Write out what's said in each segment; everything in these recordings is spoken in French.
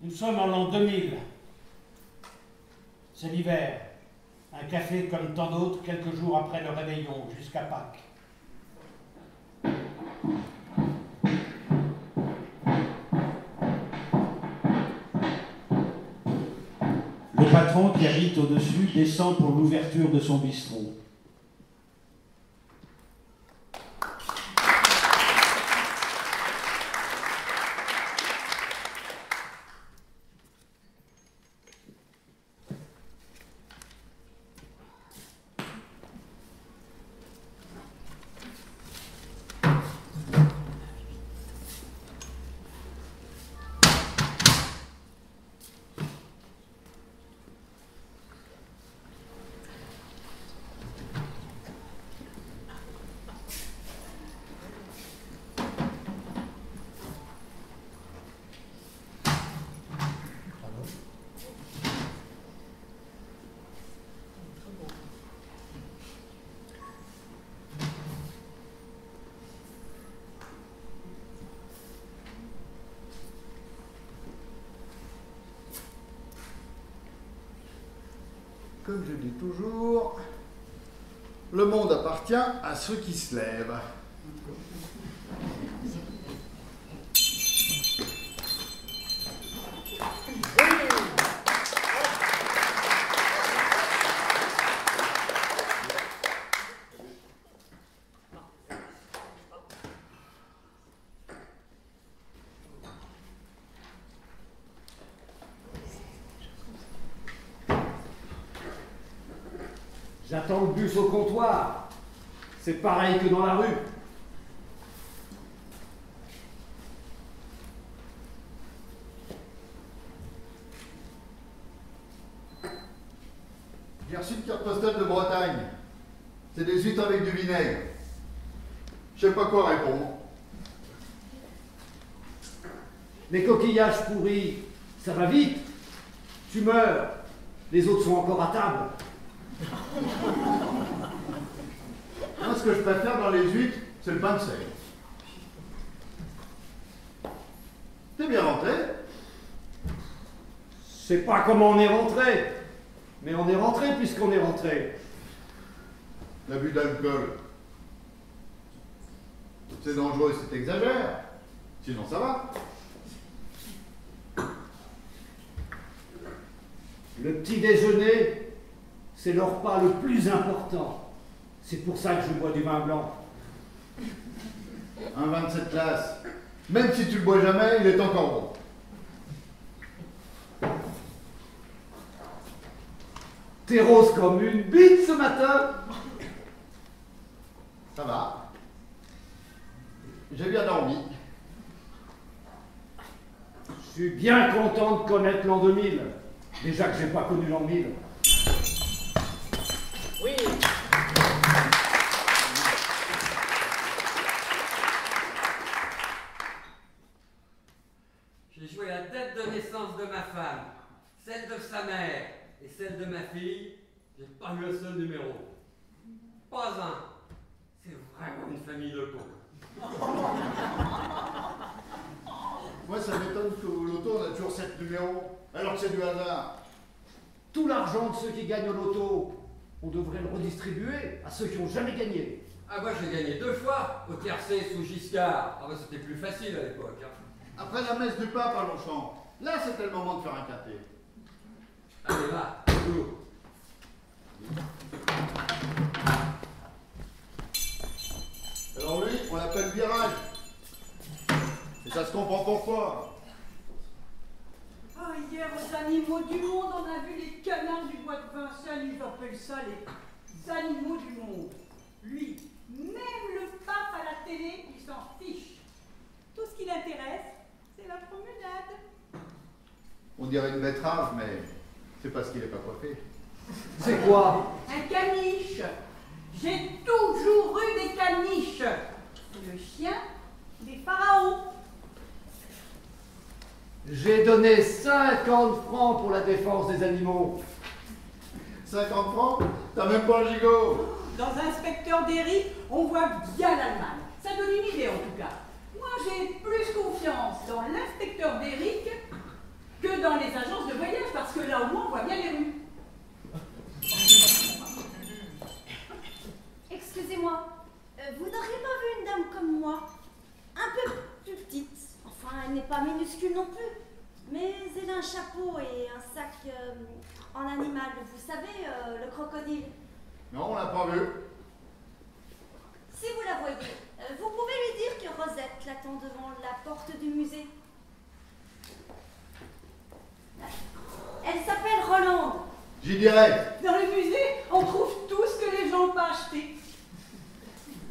Nous sommes en l'an 2000. C'est l'hiver. Un café comme tant d'autres, quelques jours après le réveillon, jusqu'à Pâques. Le patron qui habite au-dessus descend pour l'ouverture de son bistrot. Comme je dis toujours, le monde appartient à ceux qui se lèvent. J'attends le bus au comptoir. C'est pareil que dans la rue. J'ai reçu une carte postale de Bretagne. C'est des huîtres avec du vinaigre. Je sais pas quoi répondre. Les coquillages pourris, ça va vite. Tu meurs. Les autres sont encore à table. Moi, ce que je préfère dans les huîtres, c'est le pain de sel. T'es bien rentré? Je sais pas comment on est rentré. Mais on est rentré puisqu'on est rentré. L'abus d'alcool. C'est dangereux si t'exagères. Sinon, ça va. Le petit déjeuner, c'est le repas le plus important. C'est pour ça que je bois du vin blanc. Un vin de cette classe, même si tu le bois jamais, il est encore bon. T'es rose comme une bite ce matin. Ça va. J'ai bien dormi. Je suis bien content de connaître l'an 2000. Déjà que j'ai pas connu l'an 1000. Oui. J'ai joué la date de naissance de ma femme, celle de sa mère et celle de ma fille. J'ai pas eu un seul numéro. Pas un. C'est vraiment une famille de cons. Moi, ça m'étonne qu'au loto, on a toujours 7 numéros, alors que c'est du hasard. Tout l'argent de ceux qui gagnent au loto, on devrait le redistribuer à ceux qui n'ont jamais gagné. Ah, moi j'ai gagné 2 fois, au tiercé sous Giscard. Ah, bah c'était plus facile à l'époque. Hein. Après la messe du pape à Longchamp, là, c'était le moment de faire un quintet. Allez, va, boulot. Alors lui, on l'appelle virage. Et ça se comprend pourquoi. Ah, hier, aux animaux du monde, on a vu les canards du bois de Vincennes, ils appellent ça les animaux du monde. Lui, même le pape à la télé, il s'en fiche. Tout ce qui l'intéresse, c'est la promenade. On dirait une betterave, mais c'est parce qu'il n'est pas coiffé. C'est quoi? Un caniche. J'ai toujours eu des caniches. C'est le chien des pharaons. J'ai donné 50 francs pour la défense des animaux. 50 francs? T'as même pas un gigot. Dans Inspecteur Derry, on voit bien l'Allemagne. Ça donne une idée en tout cas. Moi, j'ai plus confiance dans l'inspecteur Derrick que pas minuscule non plus. Mais elle a un chapeau et un sac en animal. Vous savez, le crocodile. Non, on l'a pas vu. Si vous la voyez, vous pouvez lui dire que Rosette l'attend devant la porte du musée. Elle s'appelle Rolande. J'y dirai. Dans le musée, on trouve tout ce que les gens n'ont pas acheté.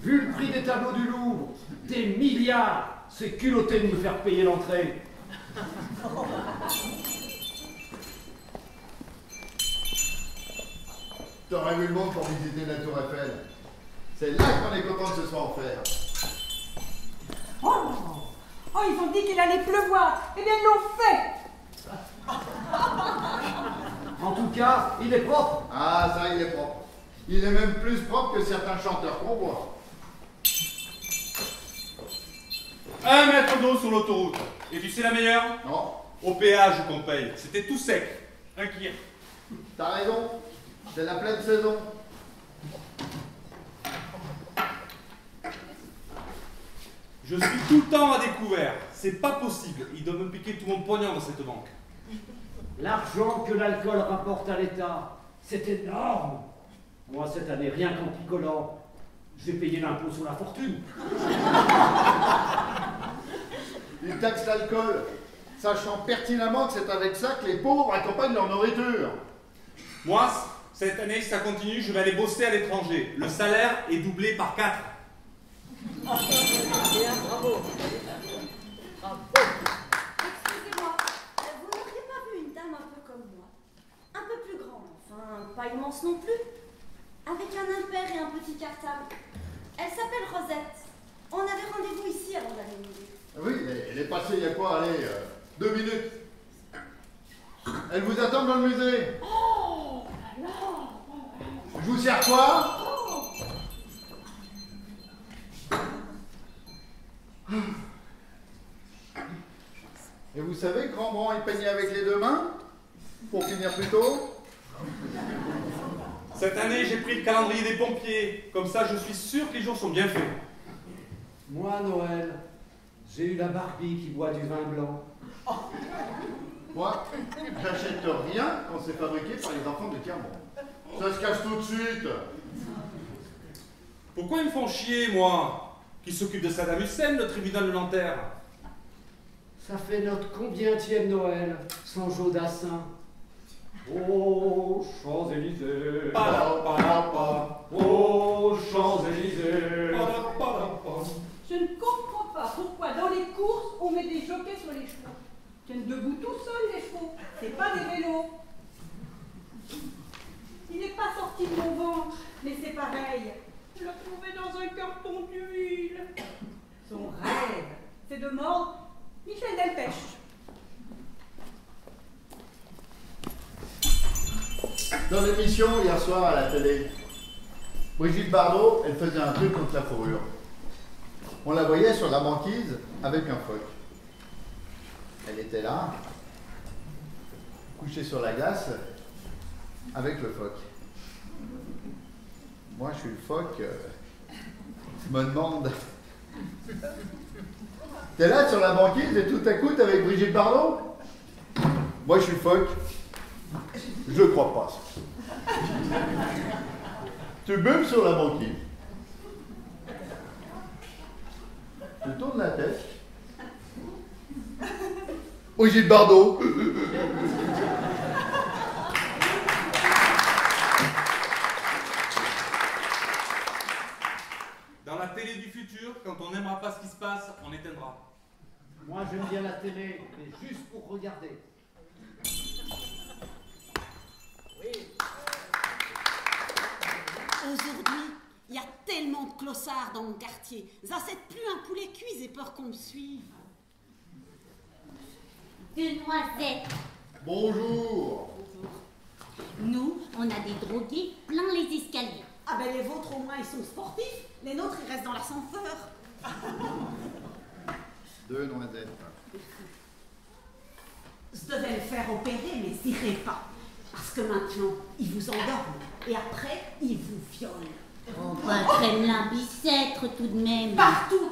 Vu le prix des tableaux du Louvre, des milliards, c'est culotté de nous faire payer l'entrée. T'aurais vu le monde pour visiter la Tour Eiffel. C'est là qu'on est content que ce soit en fer. Oh, ils ont dit qu'il allait pleuvoir. Eh bien, ils l'ont fait. En tout cas, il est propre. Ah, ça, il est propre. Il est même plus propre que certains chanteurs qu'on voit. 1 mètre d'eau sur l'autoroute. Et tu sais la meilleure? Non, Au péage qu'on paye. C'était tout sec. Un kier. t'as raison. C'est la pleine saison. Je suis tout le temps à découvert. C'est pas possible. Ils doivent me piquer tout mon pognon dans cette banque. L'argent que l'alcool rapporte à l'État, c'est énorme. Moi, cette année, rien qu'en picolant, j'ai payé l'impôt sur la fortune. Ils taxent l'alcool, sachant pertinemment que c'est avec ça que les pauvres accompagnent leur nourriture. Moi, cette année, si ça continue, je vais aller bosser à l'étranger. Le salaire est doublé par 4. Excusez-moi, vous n'auriez pas vu une dame un peu comme moi? Un peu plus grande, enfin, pas immense non plus. Avec un impair et un petit cartable. Elle s'appelle Rosette. On avait rendez-vous ici avant d'aller au musée. Oui, elle est passée il y a quoi, allez, 2 minutes. Elle vous attend dans le musée. Oh là là. Je vous sers quoi? Et vous savez que Rembrandt il peignait avec les 2 mains? Pour finir plus tôt? Cette année, j'ai pris le calendrier des pompiers. Comme ça, je suis sûr que les jours sont bien faits. Moi, Noël, j'ai eu la Barbie qui boit du vin blanc. Moi, j'achète rien quand c'est fabriqué par les enfants de Clermont. Ça se cache tout de suite. Pourquoi ils me font chier, moi? Qui s'occupe de Saddam Hussein, le tribunal de Nanterre? Ça fait notre combientième Noël sans Jodassin. Oh, Champs-Élysées. Palapalapa. Oh, Champs-Élysées. Palapalapa. Je ne comprends pas pourquoi dans les courses on met des jockeys sur les chevaux. Ils tiennent debout tout seuls les chevaux, c'est pas des vélos. Il n'est pas sorti de mon ventre, mais c'est pareil. Je l'ai trouvé dans un carton d'huile. Son rêve, c'est de mordre Michel Delpech. Dans l'émission hier soir à la télé, Brigitte Bardot, elle faisait un truc contre la fourrure. On la voyait sur la banquise avec un phoque. Elle était là, couchée sur la glace, avec le phoque. Moi, je suis le phoque. Je me demande. T'es là sur la banquise et tout à coup, t'es avec Brigitte Bardot? Moi, je suis le phoque. Je crois pas. Tu buves sur la banquise. Tu tournes la tête. Brigitte Bardot. Dans la télé du futur, quand on n'aimera pas ce qui se passe, on éteindra. Moi, j'aime bien la télé, mais juste pour regarder. Aujourd'hui, il y a tellement de clossards dans mon quartier. J'achète plus un poulet cuit, j'ai peur qu'on me suive. Deux noisettes. Bonjour. Nous, on a des drogués plein les escaliers. Ah ben les vôtres au moins ils sont sportifs, les nôtres ils restent dans l'ascenseur. 2 noisettes. Je devais le faire opérer mais j'irai pas. Parce que maintenant, ils vous endorment et après, ils vous violent. Oh, bah, Kremlin Bicêtre tout de même. Partout.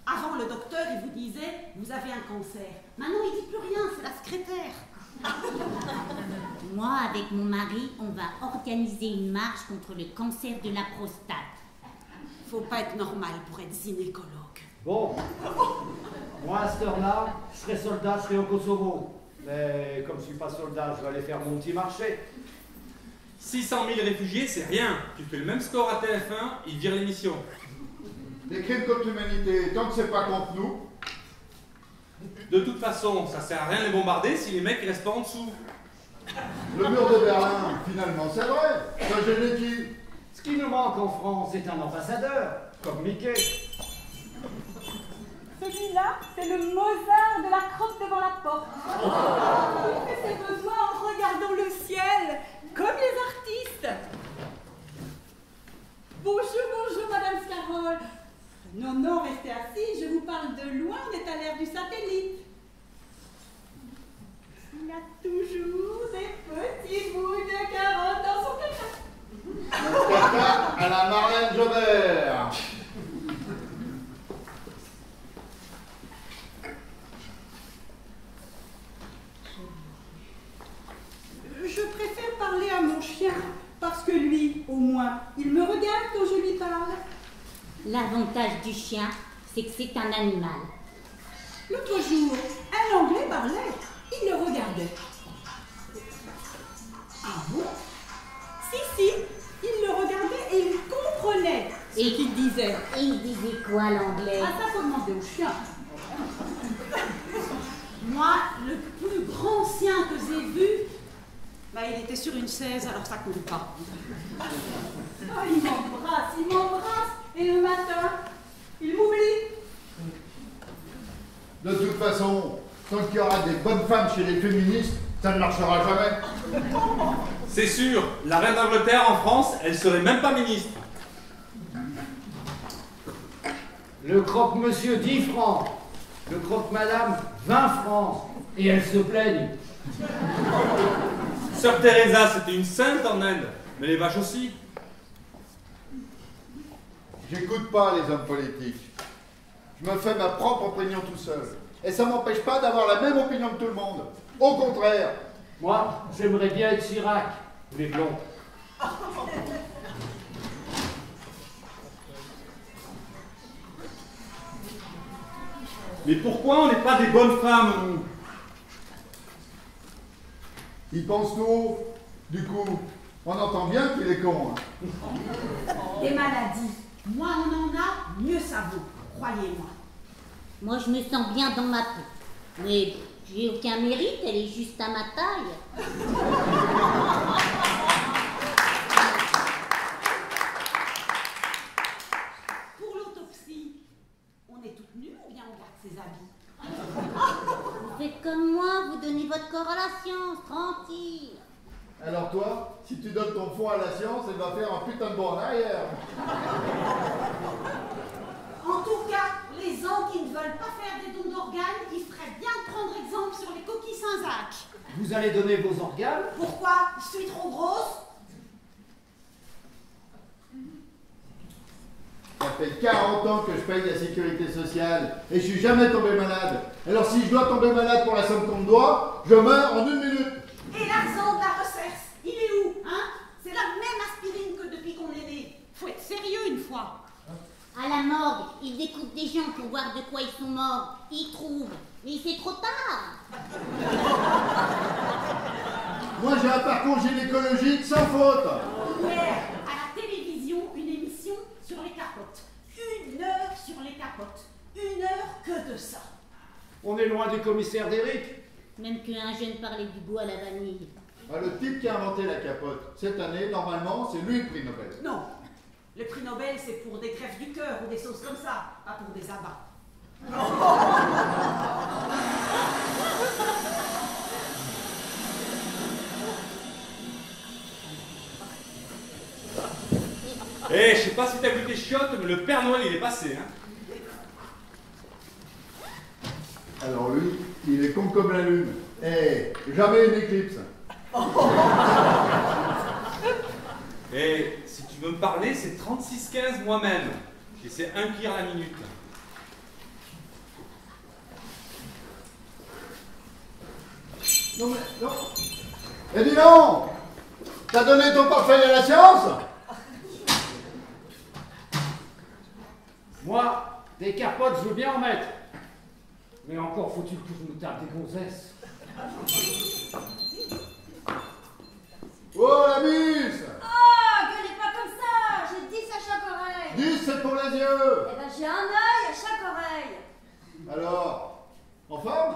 Avant ans, le docteur, il vous disait, vous avez un cancer. Maintenant, il dit plus rien, c'est la secrétaire. Moi, avec mon mari, on va organiser une marche contre le cancer de la prostate. Faut pas être normal pour être gynécologue. Bon, moi à cette heure-là, je serai soldat, je serai au Kosovo. Mais comme je suis pas soldat, je vais aller faire mon petit marché. 600 000 réfugiés, c'est rien. Tu fais le même score à TF1, ils virent l'émission. Des crimes contre l'humanité, tant que c'est pas contre nous. De toute façon, ça sert à rien de les bombarder si les mecs ils restent pas en dessous. Le mur de Berlin, finalement, c'est vrai. Ça gêne qui? Ce qui nous manque en France, c'est un ambassadeur, comme Mickey. Celui-là, c'est le Mozart de la crotte devant la porte. Il fait ses besoins en regardant le ciel, comme les artistes. Bonjour, bonjour, Madame Scarroll. Non, non, restez assis, je vous parle de loin, on est à l'ère du satellite. Il a toujours des petits bouts de carottes dans son caca. Caca à la Marlène Jobert. Je préfère parler à mon chien, parce que lui, au moins, il me regarde quand je lui parle. L'avantage du chien, c'est que c'est un animal. L'autre jour, un Anglais parlait, il le regardait. Ah bon? Si, si, il le regardait et il comprenait ce qu'il disait. Et il disait quoi, l'anglais? Ah, ça faut demander au chien. Moi, le plus grand sien que j'ai vu, bah, il était sur une chaise, alors ça compte pas. Ah, il m'embrasse, et le matin, il m'oublie. De toute façon, tant qu'il y aura des bonnes femmes chez les féministes, ça ne marchera jamais. C'est sûr, la reine d'Angleterre en France, elle serait même pas ministre. Le croque-monsieur 10 francs, le croque-madame 20 francs, et elles se plaignent. Sœur Teresa, c'était une sainte en Inde, mais les vaches aussi. J'écoute pas les hommes politiques. Je me fais ma propre opinion tout seul. Et ça m'empêche pas d'avoir la même opinion que tout le monde. Au contraire. Moi, j'aimerais bien être Chirac, les blonds. Mais pourquoi on n'est pas des bonnes femmes, nous? Il pense tout. Du coup, on entend bien qu'il est con. Hein. Des maladies. Moins on en a, mieux ça vaut. Croyez-moi. Moi, je me sens bien dans ma peau. Mais j'ai aucun mérite, elle est juste à ma taille. Pour l'autopsie, on est toutes nues ou bien on garde ses habits? Vous faites comme moi, vous donnez votre corps à la science, tranquille. Alors toi, si tu donnes ton fond à la science, elle va faire un putain de bond en arrière. En tout cas, les gens qui ne veulent pas faire des dons d'organes, ils feraient bien de prendre exemple sur les coquilles Saint-Jacques. Vous allez donner vos organes? Pourquoi? Je suis trop grosse? Ça fait 40 ans que je paye la sécurité sociale et je suis jamais tombé malade. Alors si je dois tomber malade pour la somme qu'on me doit, je meurs en 1 minute. Et l'argent de la recherche, il est où, hein? C'est la même aspirine que depuis qu'on est né. Faut être sérieux une fois. À la morgue, ils découpent des gens pour voir de quoi ils sont morts. Ils trouvent. Mais c'est trop tard. Moi j'ai un parcours gynécologique sans faute. Hier, à la télévision, une émission sur les capotes. 1 heure sur les capotes. 1 heure que de ça. On est loin du commissaire d'Éric. Même qu'un jeune parlait du goût à la vanille. Ah, le type qui a inventé la capote, cette année, normalement, c'est lui le prix Nobel. Non. Le prix Nobel, c'est pour des greffes du cœur ou des choses comme ça, pas pour des abats. Eh, je sais pas si t'as vu tes chiottes, mais le Père Noël il est passé, hein. Alors lui, il est con comme la lune. Et jamais une éclipse. Et si tu veux me parler, c'est 36,15 moi-même. Et c'est 1 cuir la minute. Non mais, non. Et dis donc, t'as donné ton portefeuille à la science? Moi, des capotes, je veux bien en mettre. Mais encore faut-il que je me tape des gonzesses. Oh la mise! Oh, gueulez pas comme ça! J'ai 10 à chaque oreille! 10 c'est pour les yeux! Eh ben j'ai un œil à chaque oreille! Alors, en forme?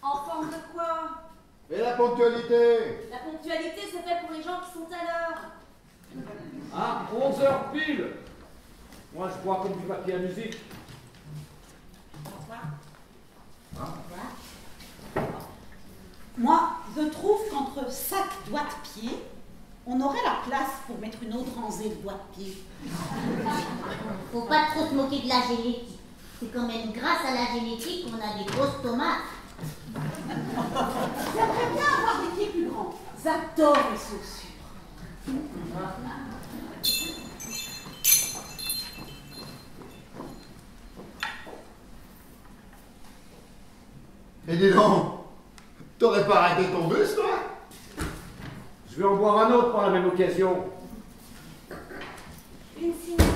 En forme de quoi? Et la ponctualité? La ponctualité, c'est fait pour les gens qui sont à l'heure. Hein, 11 heures pile. Moi, je bois comme du papier à musique. Moi, je trouve qu'entre chaque doigt de pied, on aurait la place pour mettre une autre rangée de doigts de pied. Faut pas trop se moquer de la génétique. C'est quand même grâce à la génétique qu'on a des grosses tomates. J'aimerais bien avoir des pieds plus grands. J'adore les chaussures. Et dis donc, t'aurais pas arrêté ton bus, toi? Je vais en boire un autre par la même occasion. Une signature.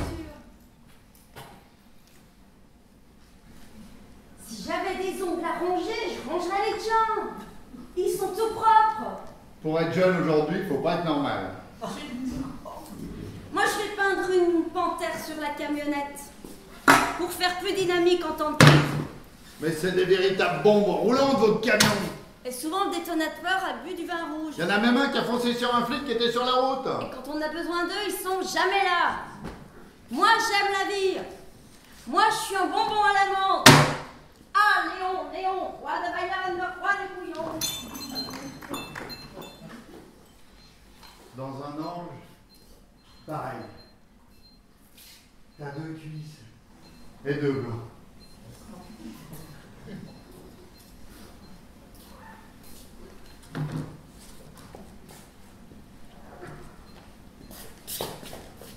Si j'avais des ongles à ronger, je rongerais les tiens. Ils sont tout propres. Pour être jeune aujourd'hui, faut pas être normal. Moi, je vais peindre une panthère sur la camionnette. Pour faire plus dynamique en temps de crise. Mais c'est des véritables bombes roulantes, votre camion. Et souvent, le détonateur a bu du vin rouge. Il y en a même un qui a foncé sur un flic qui était sur la route. Et quand on a besoin d'eux, ils sont jamais là. Moi, j'aime la vie. Moi, je suis un bonbon à la menthe. Ah, Léon, Léon, roi de Bailande, roi de Couillon. Dans un ange, pareil. T'as 2 cuisses et 2 blancs.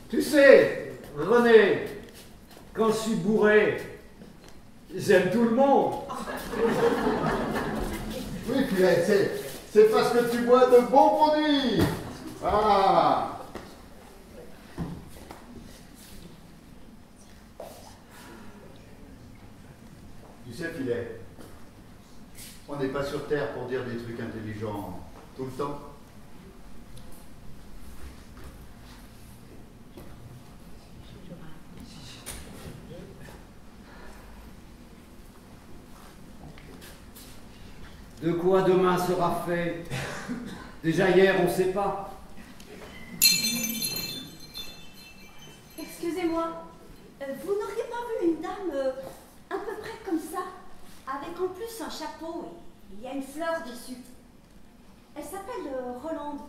Tu sais, René, quand je suis bourré, j'aime tout le monde. Oui, puis c'est parce que tu bois de bons produits. Ah. Tu sais, Filet, on n'est pas sur Terre pour dire des trucs intelligents tout le temps. De quoi demain sera fait? Déjà hier, on ne sait pas. Excusez-moi, vous n'auriez pas vu une dame à peu près comme ça, avec en plus un chapeau et il y a une fleur dessus. Elle s'appelle Rolande.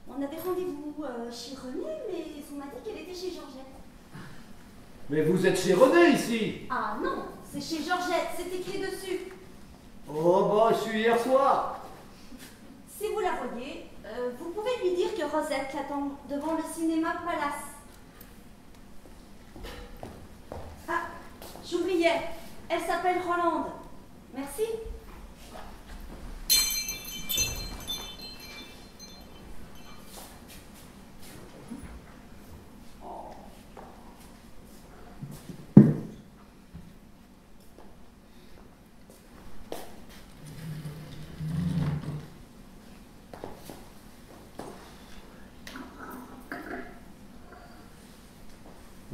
On avait rendez-vous chez René, mais on m'a dit qu'elle était chez Georgette. Mais vous êtes chez René ici. Ah non, c'est chez Georgette, c'est écrit dessus. Oh bah, je suis hier soir. Si vous la voyez, vous pouvez lui dire que Rosette l'attend devant le cinéma Palace. Ah, j'oubliais, elle s'appelle Rolande. Merci.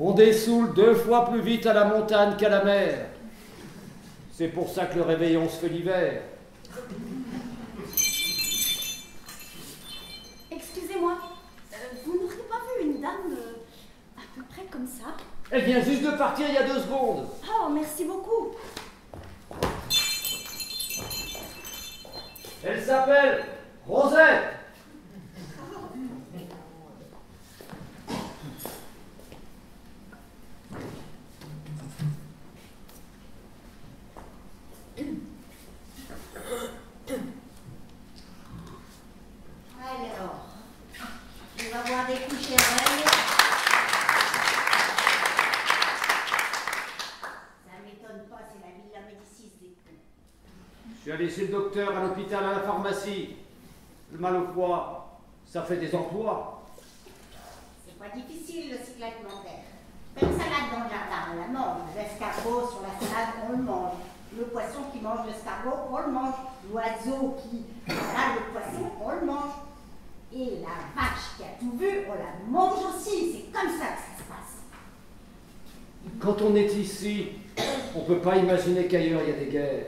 On dessoule 2 fois plus vite à la montagne qu'à la mer. C'est pour ça que le réveillon se fait l'hiver. Excusez-moi, vous n'auriez pas vu une dame à peu près comme ça? Elle vient juste de partir il y a 2 secondes. Oh, merci beaucoup. Elle s'appelle Rosette. Alors, on va voir des couches règles. Ça m'étonne pas, c'est la Villa Médicis des cons. Je suis allé chez le docteur, à l'hôpital, à la pharmacie. Le mal au foie, ça fait des emplois. C'est pas difficile le cycle alimentaire. Une salade dans le jardin, on la mange. L'escargot sur la salade, on le mange. Le poisson qui mange l'escargot, on le mange. L'oiseau qui avale le poisson, on le mange. Et la vache qui a tout vu, on la mange aussi. C'est comme ça que ça se passe. Quand on est ici, on peut pas imaginer qu'ailleurs il y a des guerres.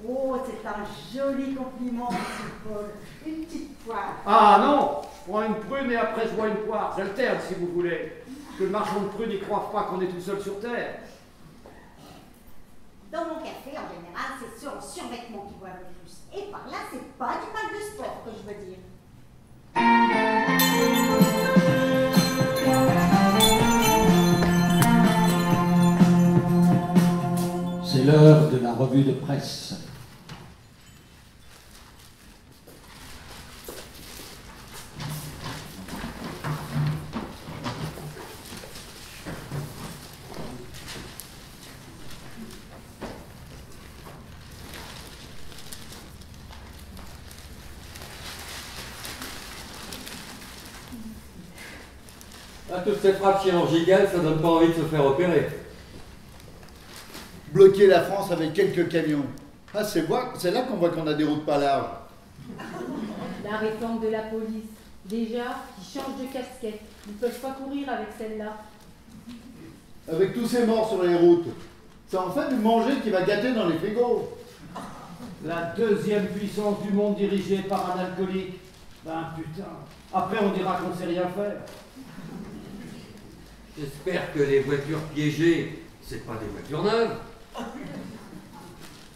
Oh, c'est un joli compliment, monsieur Paul. Une petite poire. Ah non, je prends une prune et après je bois une poire. J'alterne si vous voulez. Parce que le marchand de prunes, il ne croit pas qu'on est tout seul sur terre. Dans mon café, en général, c'est ceux en survêtement qui boivent le plus. Et par là, c'est pas du mal de sport que je veux dire. C'est l'heure de la revue de presse. Ah, toutes ces frappes chirurgicales, ça donne pas envie de se faire opérer. Bloquer la France avec quelques camions. Ah, c'est là qu'on voit qu'on a des routes pas larges. La réforme de la police. Déjà, ils changent de casquette. Ils ne peuvent pas courir avec celle-là. Avec tous ces morts sur les routes. C'est enfin du manger qui va gâter dans les frigos. La deuxième puissance du monde dirigée par un alcoolique. Ben putain. Après, on dira qu'on sait rien faire. J'espère que les voitures piégées, c'est pas des voitures neuves.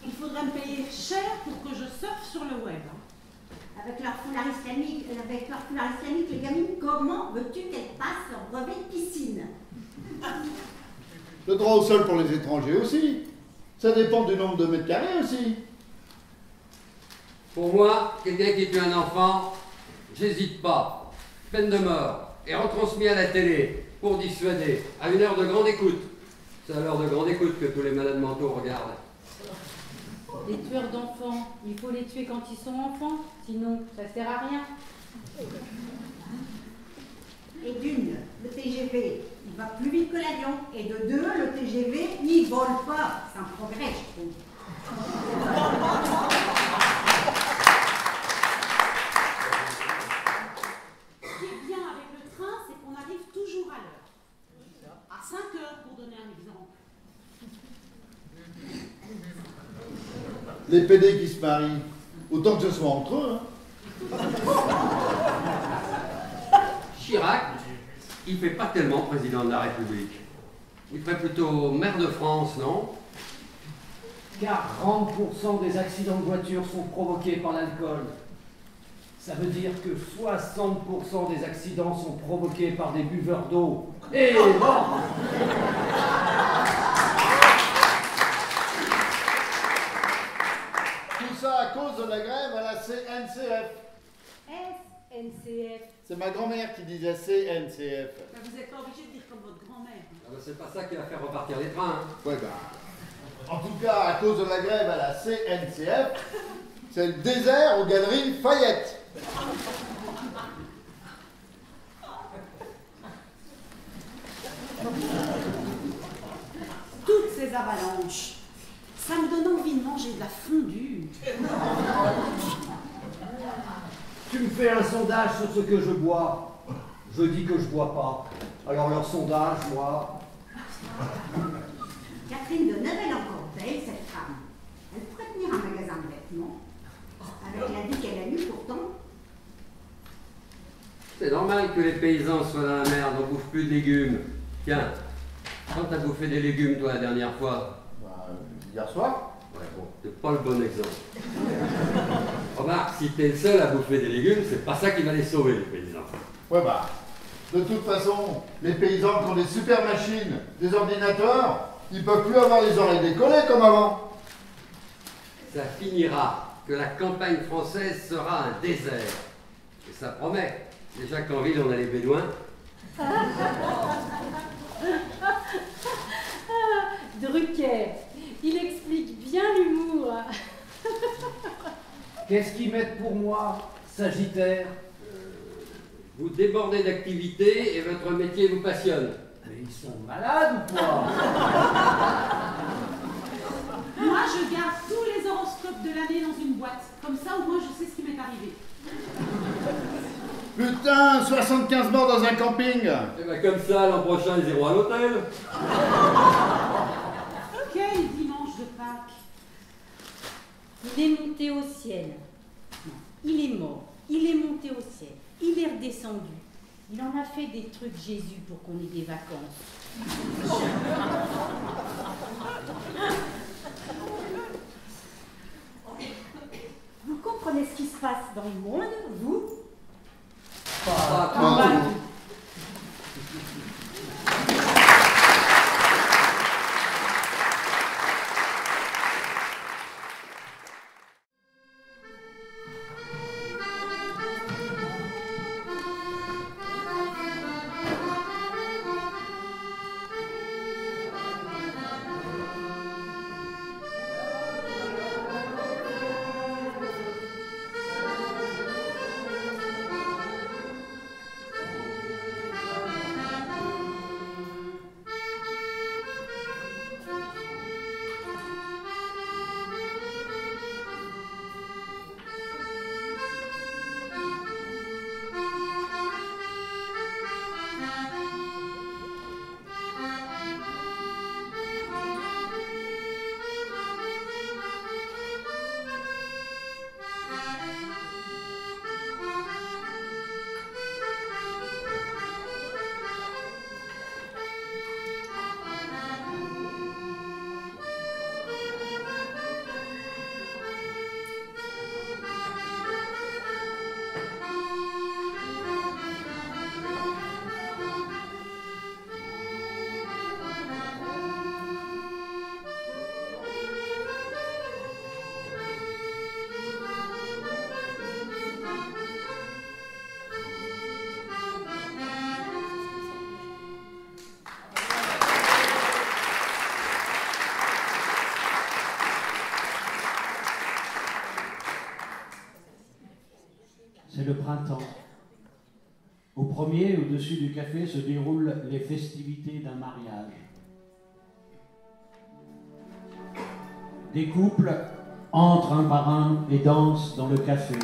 Il faudrait me payer cher pour que je surfe sur le web. Avec leur foulard islamique, les gamines, comment veux-tu qu'elles passent leur brevet de piscine? Le droit au sol pour les étrangers aussi. Ça dépend du nombre de mètres carrés aussi. Pour moi, quelqu'un qui tue un enfant, j'hésite pas. Peine de mort et retransmis à la télé pour dissuader à une heure de grande écoute. C'est à l'heure de grande écoute que tous les malades mentaux regardent. Les tueurs d'enfants, il faut les tuer quand ils sont enfants, sinon ça sert à rien. Et d'une, le TGV, il va plus vite que l'avion. Et de deux, le TGV, il vole pas. C'est un progrès, je trouve. Ce qui est bien avec le train, c'est qu'on arrive toujours à l'heure. À 5 heures, pour donner un exemple. Les PD qui se marient, autant que ce soit entre eux. Hein. Chirac, il fait pas tellement président de la République. Il ferait plutôt maire de France, non? 40% des accidents de voiture sont provoqués par l'alcool. Ça veut dire que 60% des accidents sont provoqués par des buveurs d'eau. Et bon! Tout ça à cause de la grève à la CNCF. SNCF. C'est ma grand-mère qui disait CNCF. Ben, vous n'êtes pas obligé de dire comme votre grand-mère. Ah bah c'est pas ça qui va faire repartir les trains. Hein. Ouais, bah. En tout cas, à cause de la grève à la CNCF, c'est le désert aux galeries Fayette. Toutes ces avalanches, ça me donne envie de manger de la fondue. Tu me fais un sondage sur ce que je bois. Je dis que je bois pas. Alors leur sondage, moi... Catherine Deneuve, encore belle, cette femme. Elle pourrait tenir un magasin de vêtements. Avec la vie qu'elle a eue, pourtant. C'est normal que les paysans soient dans la merde, on bouffe plus de légumes. Tiens, quand t'as bouffé des légumes toi la dernière fois? Bah, hier soir. Ouais bon, c'est pas le bon exemple. Remarque, si t'es le seul à bouffer des légumes, c'est pas ça qui va les sauver, les paysans. Ouais, bah. De toute façon, les paysans qui ont des super machines, des ordinateurs, ils peuvent plus avoir les oreilles décollées comme avant. Ça finira que la campagne française sera un désert. Et ça promet. Déjà qu'en ville, on a les bédouins. Drucker, il explique bien l'humour. Qu'est-ce qu'ils mettent pour moi? Sagittaire. Vous débordez d'activité et votre métier vous passionne. Mais ils sont malades ou quoi? Moi, je garde tous les horoscopes de l'année dans une boîte. Comme ça, au moins, je sais ce qui m'est arrivé. Putain, 75 morts dans un camping. Et ben comme ça, l'an prochain, ils iront à l'hôtel. Quel dimanche de Pâques! Il est monté au ciel. Non, il est mort. Il est monté au ciel. Il est redescendu. Il en a fait des trucs, Jésus, pour qu'on ait des vacances. Vous comprenez ce qui se passe dans le monde, vous? Pas Pas mal. C'est le printemps. Au premier, au-dessus du café, se déroulent les festivités d'un mariage. Des couples entrent un par un et dansent dans le café.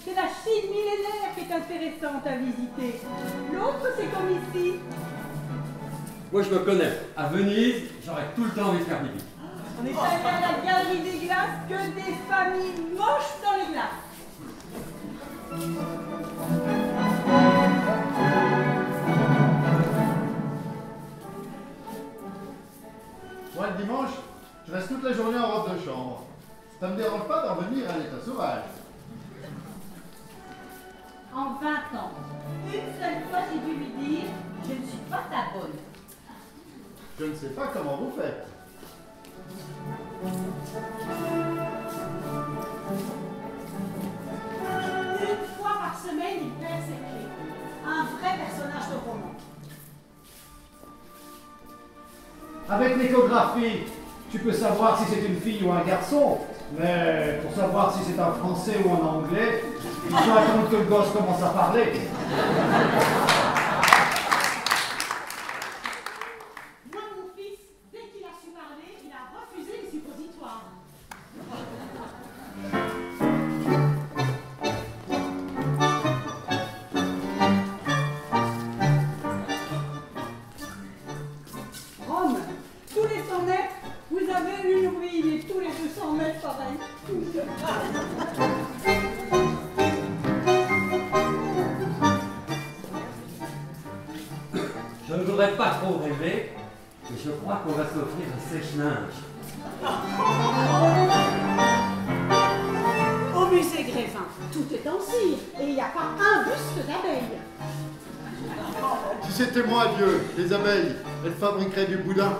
C'est la Chine millénaire qui est intéressante à visiter. L'autre, c'est comme ici. Moi, je me connais. À Venise, j'aurais tout le temps envie de faire pipi. On est allé à la galerie des glaces, que des familles moches dans les glaces. Moi, le dimanche, je reste toute la journée en robe de chambre. Ça me dérange pas d'en venir à l'état sauvage. En 20 ans, une seule fois, j'ai dû lui dire « Je ne suis pas ta bonne ». Je ne sais pas comment vous faites. Une fois par semaine, il perd ses clés. Un vrai personnage de roman. Avec l'échographie, tu peux savoir si c'est une fille ou un garçon, mais pour savoir si c'est un français ou un anglais, il faut attendre que le gosse commence à parler. Moi, mon fils, dès qu'il a su parler, il a refusé les suppositoires. Rome, tous les 100 mètres, vous avez une ruine et tous les 200 mètres, pareil. Je ne voudrais pas trop rêver, mais je crois qu'on va s'offrir un sèche-linge. Au musée Grévin, tout est en cire et il n'y a pas un buste d'abeille. Si c'était moi, Dieu, les abeilles, elles fabriqueraient du boudin.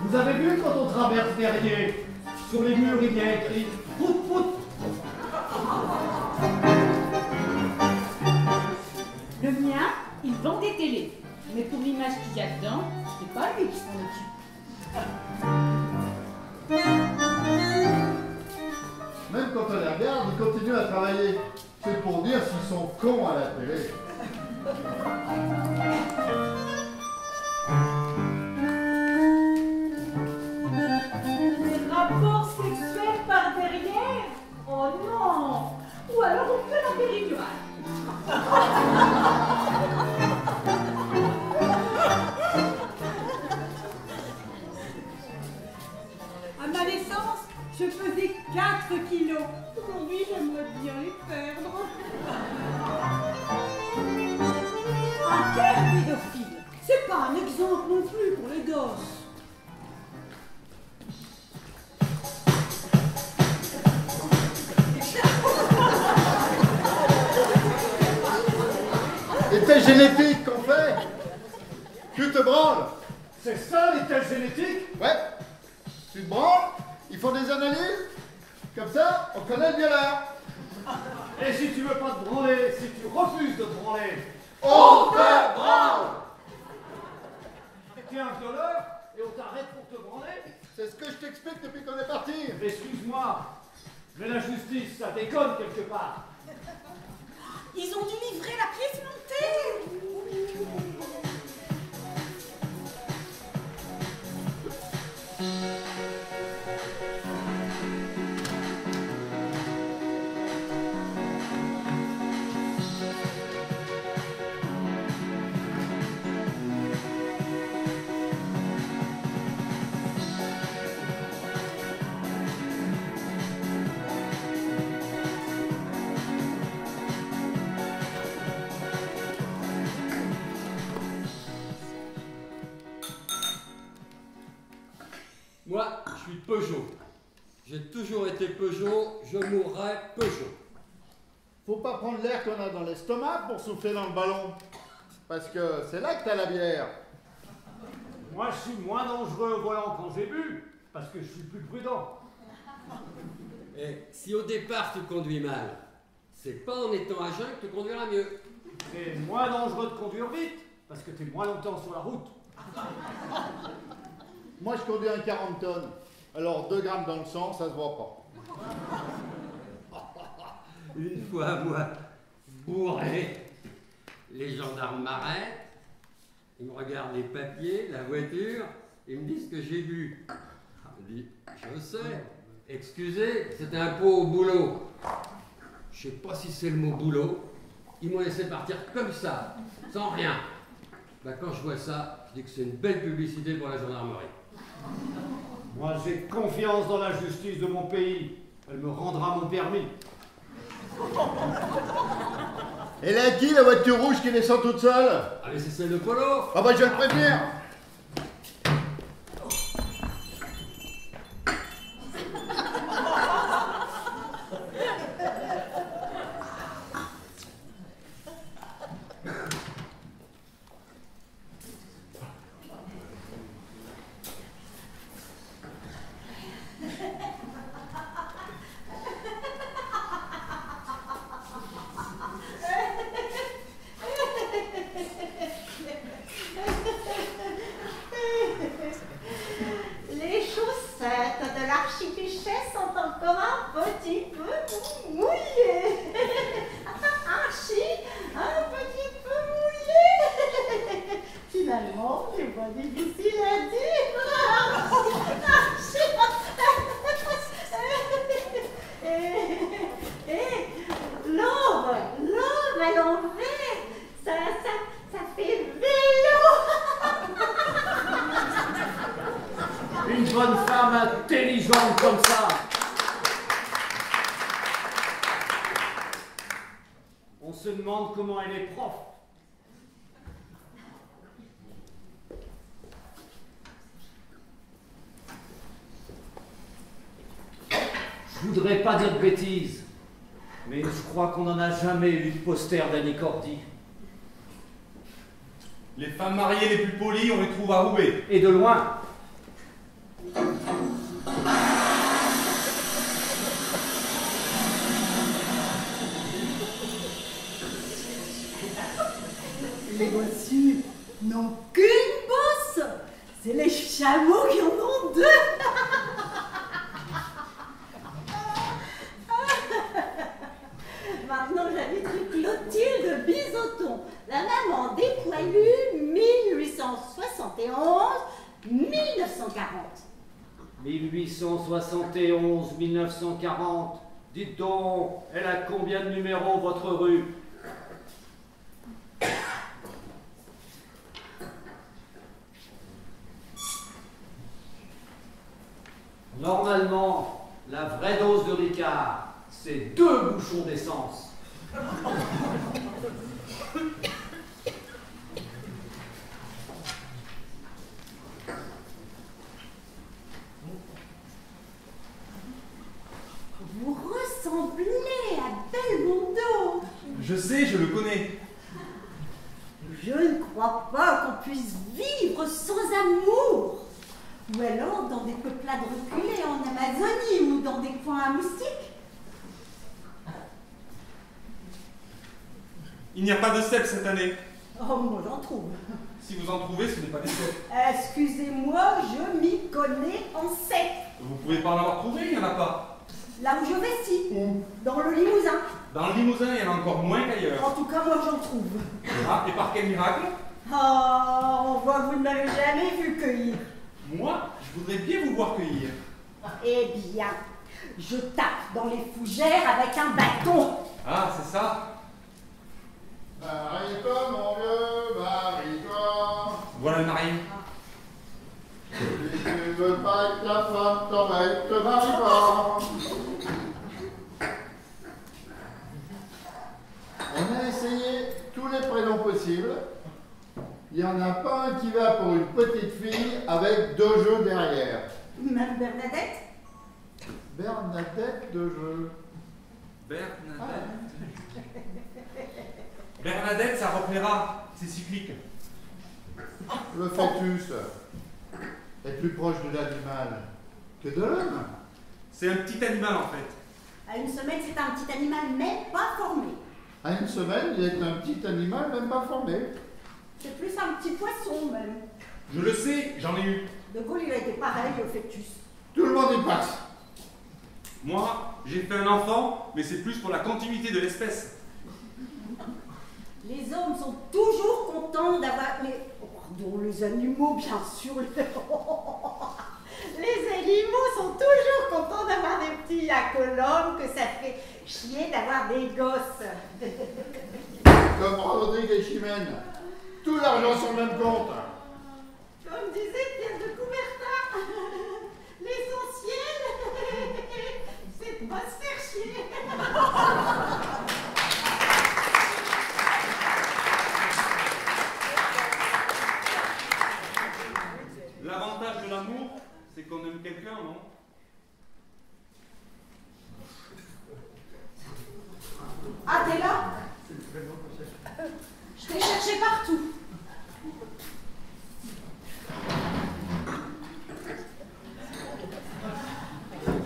Vous avez vu quand on traverse Verrier, sur les murs il y a écrit « Prout, prout ». Le mien, il vend des télés. Mais pour l'image qu'il y a dedans, c'est pas lui qui s'en occupe. Même quand on les regarde, ils continuent à travailler. C'est pour dire s'ils sont cons à la télé. Des rapports sexuels par derrière? Oh non! Ou alors on fait la péridurale. À ma naissance, je faisais 4 kilos. Aujourd'hui, j'aimerais bien les perdre. Un père pédophile, c'est pas un exemple non plus pour les gosses. Les tests génétiques qu'on fait, tu te branles. C'est ça les tests génétiques? Ouais. Tu te branles, ils font des analyses. Comme ça, on connaît le violeur. Et si tu veux pas te branler, si tu refuses de te branler, On te branle. tu es un violeur et on t'arrête pour te branler? C'est ce que je t'explique depuis qu'on est parti. Excuse-moi, mais la justice, ça déconne quelque part. Ils ont dû livrer la pièce montée. Moi, je suis Peugeot. J'ai toujours été Peugeot, je mourrai Peugeot. Faut pas prendre l'air qu'on a dans l'estomac pour souffler dans le ballon. Parce que c'est là que t'as la bière. Moi, je suis moins dangereux au volant quand j'ai bu, parce que je suis plus prudent. Et si au départ tu conduis mal, c'est pas en étant à jeun que tu conduiras mieux. C'est moins dangereux de conduire vite, parce que t'es moins longtemps sur la route. Moi, je conduis un 40 tonnes. Alors, 2 grammes dans le sang, ça se voit pas. Une fois, moi, bourré, les gendarmes m'arrêtent, ils me regardent les papiers, la voiture, ils me disent que j'ai bu. Je dis, je sais, excusez, c'était un pot au boulot. Je sais pas si c'est le mot boulot. Ils m'ont laissé partir comme ça, sans rien. Ben, quand je vois ça, je dis que c'est une belle publicité pour la gendarmerie. Moi, j'ai confiance dans la justice de mon pays. Elle me rendra mon permis. Et là, qui, la voiture rouge qui descend toute seule? Ah mais c'est celle de Polo. Ah bah, je vais le prévenir. Les chaussettes de l'archiduchesse sont encore un petit peu mouillées. Archie, un petit peu mouillées. Finalement, c'est pas difficile à dire. Archie. Et l'aube à l'envers, ça fait vélo. Une bonne femme intelligente comme ça. On se demande comment elle est prof. voudrais pas dire de bêtises, mais je crois qu'on n'en a jamais eu de poster d'Annie Cordy. Les femmes mariées les plus polies, on les trouve à Roubaix. Et de loin. Les bossus n'ont qu'une bosse. C'est les chameaux qui en ont deux. Maintenant, j'habite rue Clotilde Bisoton, la maman des poilus, 1871-1940. 1871-1940. Dites donc, elle a combien de numéros, votre rue? Normalement, la vraie dose de Ricard, c'est 2 bouchons d'essence. Vous ressemblez à Belmondo. Je sais, je le connais. Je ne crois pas qu'on puisse vivre sans amour. Ou alors dans des peuplades reculées en Amazonie ou dans des coins à moustiques. Il n'y a pas de cèpes cette année. Oh, moi j'en trouve. Si vous en trouvez, ce n'est pas des cèpes. Excusez-moi, je m'y connais en cèpes. Vous pouvez pas en avoir trouvé, il n'y en a pas. Là où je vais, si. Dans le Limousin. Dans le Limousin, il y en a encore moins qu'ailleurs. En tout cas, moi j'en trouve. Ah, et par quel miracle? Oh, on voit que vous ne m'avez jamais vu cueillir. Moi, je voudrais bien vous voir cueillir. Eh bien, je tape dans les fougères avec un bâton. Ah, c'est ça? Marie-toi, mon vieux, marie-toi. Voilà le marié. Si tu veux pas que ta femme t'embête, te marie pas. On a essayé tous les prénoms possibles. Il n'y en a pas un qui va pour une petite fille avec 2 jeux derrière. Même Bernadette? Bernadette de jeu. Bernadette. Bernadette, ça replaira. C'est cyclique. Le fœtus est plus proche de l'animal que de l'homme. C'est un petit animal en fait. À une semaine, c'est un petit animal même pas formé. À une semaine, il est un petit animal même pas formé. C'est plus un petit poisson même. Je le sais, j'en ai eu. De Gaulle, il a été pareil au fœtus. Tout le monde y passe. Moi, j'ai fait un enfant, mais c'est plus pour la continuité de l'espèce. Les hommes sont toujours contents d'avoir les... Oh, pardon, les animaux, bien sûr. Les animaux sont toujours contents d'avoir des petits acolomes, que ça fait chier d'avoir des gosses. Comme Rodrigue et Chimène. Tout l'argent sur le même compte. Comme disait Pierre de Coubertin, l'essentiel, c'est de pas se faire chier. L'avantage de l'amour, c'est qu'on aime quelqu'un, non? Ah, t'es là? Je t'ai cherché partout.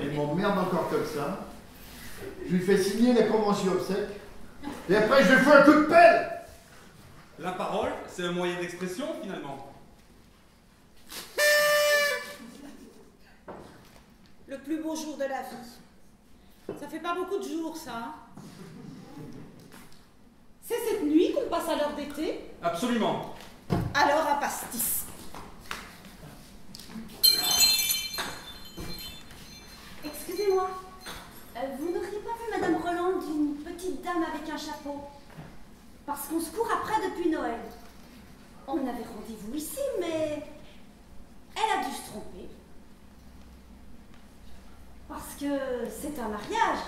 Il m'emmerde encore comme ça. Je lui fais signer la convention obsèque. Et après, je lui fais un coup de pelle. La parole, c'est un moyen d'expression, finalement. Le plus beau jour de la vie. Ça fait pas beaucoup de jours, ça. Hein? C'est cette nuit qu'on passe à l'heure d'été? Absolument. Alors un pastis. Excusez-moi, vous n'auriez pas vu Madame Roland, une petite dame avec un chapeau? Parce qu'on se court après depuis Noël. On avait rendez-vous ici, mais elle a dû se tromper. Parce que c'est un mariage.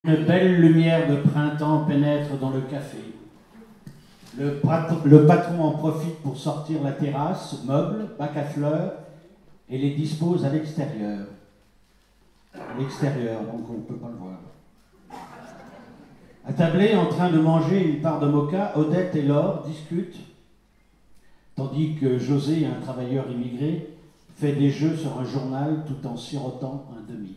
Une belle lumière de printemps pénètre dans le café. Le patron en profite pour sortir la terrasse, meubles, bac à fleurs, et les dispose à l'extérieur. À l'extérieur, donc on ne peut pas le voir. Attablés en train de manger une part de moka, Odette et Laure discutent, tandis que José, un travailleur immigré, fait des jeux sur un journal tout en sirotant un demi.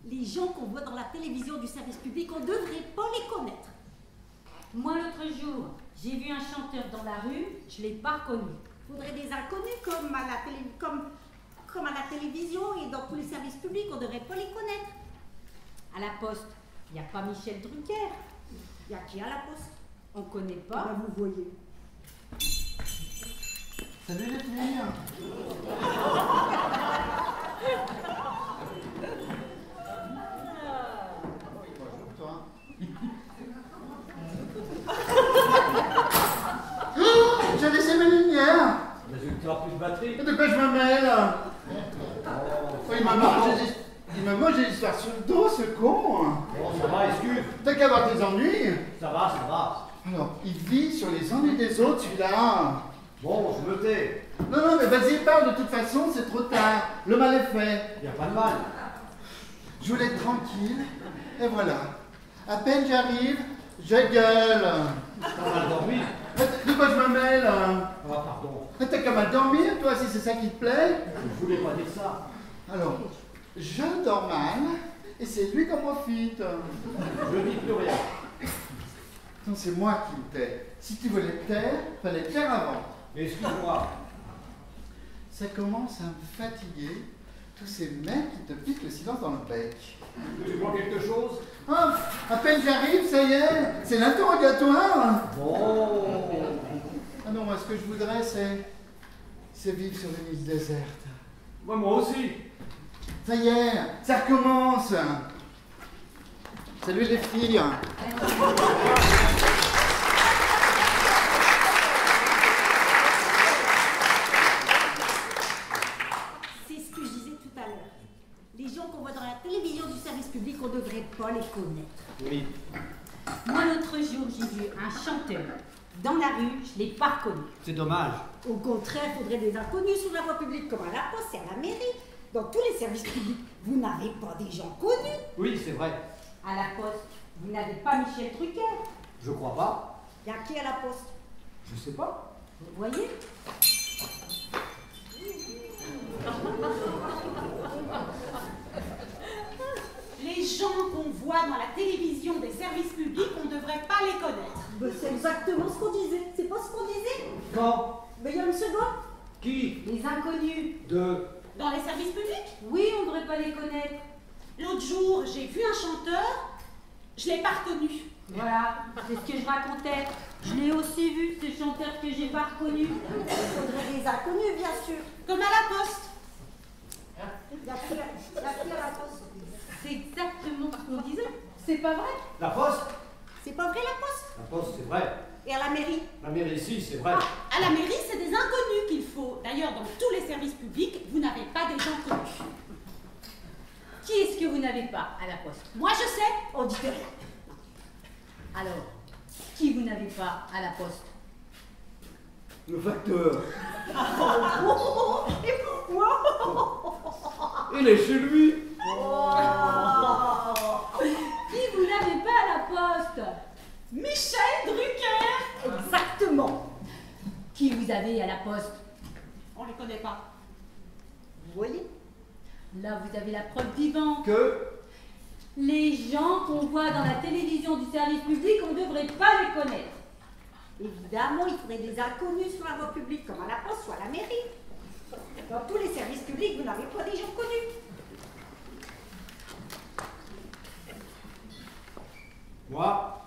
Les gens qu'on voit dans la télévision du service public, on ne devrait pas les connaître. Moi, l'autre jour, j'ai vu un chanteur dans la rue, je ne l'ai pas reconnu. Il faudrait des inconnus comme à la télévision et dans tous les services publics, on ne devrait pas les connaître. À la poste, il n'y a pas Michel Drucker. Il y a qui à la poste? On ne connaît Ah pas. ben, vous voyez. Salut les filles. Bonjour toi. J'ai laissé ma lumière. Mais tu n'auras plus de batterie. De quoi je me mêle? Oh, il m'a mangé l'histoire sur le dos, ce con. Bon, ça va, excuse. T'as qu'à avoir tes ennuis. Ça va, ça va. Alors, il vit sur les ennuis des autres, celui-là. Bon, je me tais. Non, mais vas-y, parle, de toute façon, c'est trop tard. Le mal est fait. Il n'y a pas de mal. Je voulais être tranquille, et voilà. À peine j'arrive, je gueule. T'as mal dormi. De quoi je me mêle? Ah, pardon. T'as qu'à mal dormir, toi, si c'est ça qui te plaît. Je voulais pas dire ça. Alors, je dors mal, et c'est lui qui en profite. Je dis plus rien. Non, c'est moi qui me tais. Si tu voulais te taire, fallait te taire avant. Excuse-moi. Ça commence à me fatiguer, tous ces mecs qui te piquent le silence dans le bec. Tu vois quelque chose? Ah, à peine j'arrive, ça y est, c'est l'interrogatoire. Bon. Ah non, moi, ce que je voudrais, c'est vivre sur une île déserte. Moi aussi. Ça y est, ça recommence. Salut les filles. C'est ce que je disais tout à l'heure. Les gens qu'on voit dans la télévision du service public, on ne devrait pas les connaître. Oui. Moi, l'autre jour, j'ai vu un chanteur dans la rue, je ne l'ai pas reconnu. C'est dommage. Au contraire, il faudrait des inconnus sur la voie publique, comme à la poste et à la mairie. Dans tous les services publics, vous n'avez pas des gens connus. Oui, c'est vrai. À la poste, vous n'avez pas Michel Drucker. Je crois pas. Il y a qui à la poste? Je sais pas. Vous voyez? Les gens qu'on voit dans la télévision des services publics, on ne devrait pas les connaître. C'est exactement ce qu'on disait. C'est pas ce qu'on disait? Quand? Mais il y a une seconde. Qui? Les inconnus. Dans les services publics? Oui, on ne devrait pas les connaître. L'autre jour, j'ai vu un chanteur, je ne l'ai pas reconnu. Voilà, c'est ce que je racontais. Je l'ai aussi vu, ce chanteur que j'ai pas reconnu. Il faudrait des inconnus, bien sûr. Comme à la poste. Il y a qui à la poste? C'est exactement ce qu'on disait. C'est pas vrai? La poste? C'est pas vrai la poste? La poste, c'est vrai. Et à la mairie? La mairie ici, c'est vrai. À la mairie, c'est des inconnus qu'il faut. D'ailleurs, dans tous les services publics, vous n'avez pas des gens connus. Qui est-ce que vous n'avez pas à la poste? Moi, je sais, on dit rien. Alors, qui vous n'avez pas à la poste? Le facteur. Et pourquoi? Il est chez lui. Qui vous n'avez pas à la poste? Michel Drucker. Exactement. Qui vous avez à la poste? On ne les connaît pas. Vous voyez? Là, vous avez la preuve vivante. Que? Les gens qu'on voit dans la télévision du service public, on ne devrait pas les connaître. Évidemment, il faudrait des inconnus sur la voie publique, comme à la poste ou à la mairie. Dans tous les services publics, vous n'avez pas des gens connus. Moi,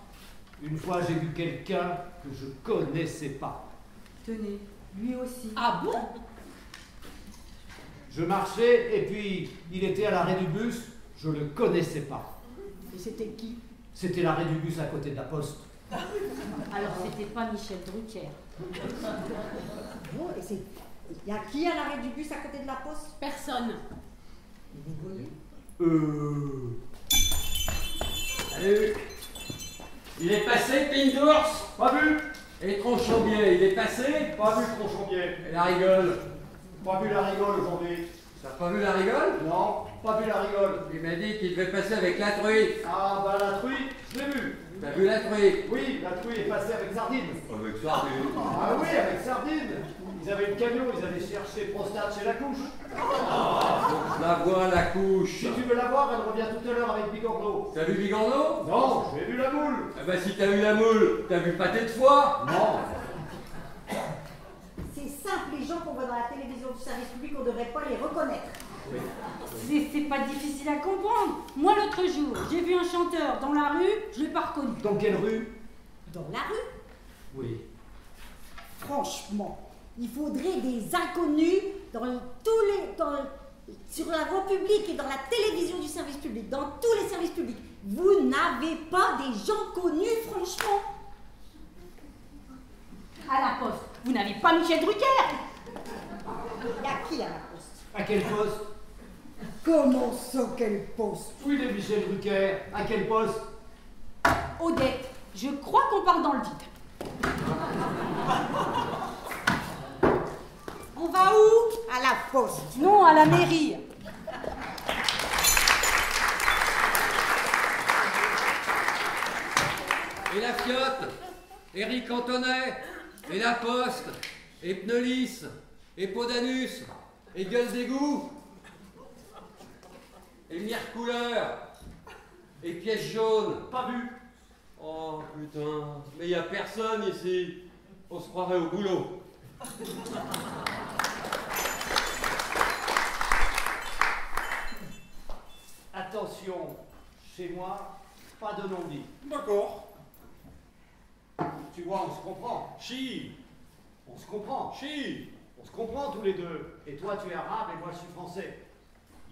une fois, j'ai vu quelqu'un que je connaissais pas. Tenez, lui aussi. Ah bon? Je marchais et puis il était à l'arrêt du bus, je le connaissais pas. Et c'était qui? C'était l'arrêt du bus à côté de la poste. Alors, c'était pas Michel Drucker. Bon, et c'est... Il y a qui à l'arrêt du bus à côté de la poste? Personne. Vous voyez? Salut. Il est passé, Pine d'ours? Pas vu. Et Tronchombier, il est passé? Pas vu Tronchombier. Et la rigole? Pas vu la rigole aujourd'hui. T'as pas vu la rigole? Non, pas vu la rigole. Il m'a dit qu'il devait passer avec la truie. Ah bah la truie, je l'ai vu. T'as vu la truie? Oui, la truie est passée avec Sardine. Avec Sardine. Ah oui, avec Sardine. Ils avaient le camion, ils allaient chercher prostate chez la couche. Je la vois, la couche. Si tu veux la voir, elle revient tout à l'heure avec Bigorneau. T'as vu Bigorneau? Non, j'ai vu la moule. Ah bah si t'as vu la moule, t'as vu le pâté de foie? Non. C'est simple, les gens qu'on voit dans la télévision du service public, on ne devrait pas les reconnaître. C'est pas difficile à comprendre. Moi, l'autre jour, j'ai vu un chanteur dans la rue, je l'ai pas reconnu. Dans quelle rue? Dans la rue? Oui. Franchement, il faudrait des inconnus sur la voie publique et dans la télévision du service public, dans tous les services publics. Vous n'avez pas des gens connus, franchement. À la poste, vous n'avez pas Michel Drucker? Il y a qui à la poste? À quel poste? Comment ça, quel poste? Où il est Michel Drucker? À quel poste? Odette, je crois qu'on parle dans le vide. On va où? À la poste. Non, à la mairie. Et la Fiotte? Éric Antonet? Et la Poste? Et Pneulis? Et Podanus? Et Gueule d'égout? Et Mire Couleur? Et Pièce jaune? Pas vu. Oh putain, mais y a personne ici. On se croirait au boulot. Attention, chez moi, pas de non-dit. D'accord. Tu vois, on se comprend. Chi. On se comprend. Chi. On se comprend tous les deux. Et toi, tu es arabe et moi, je suis français.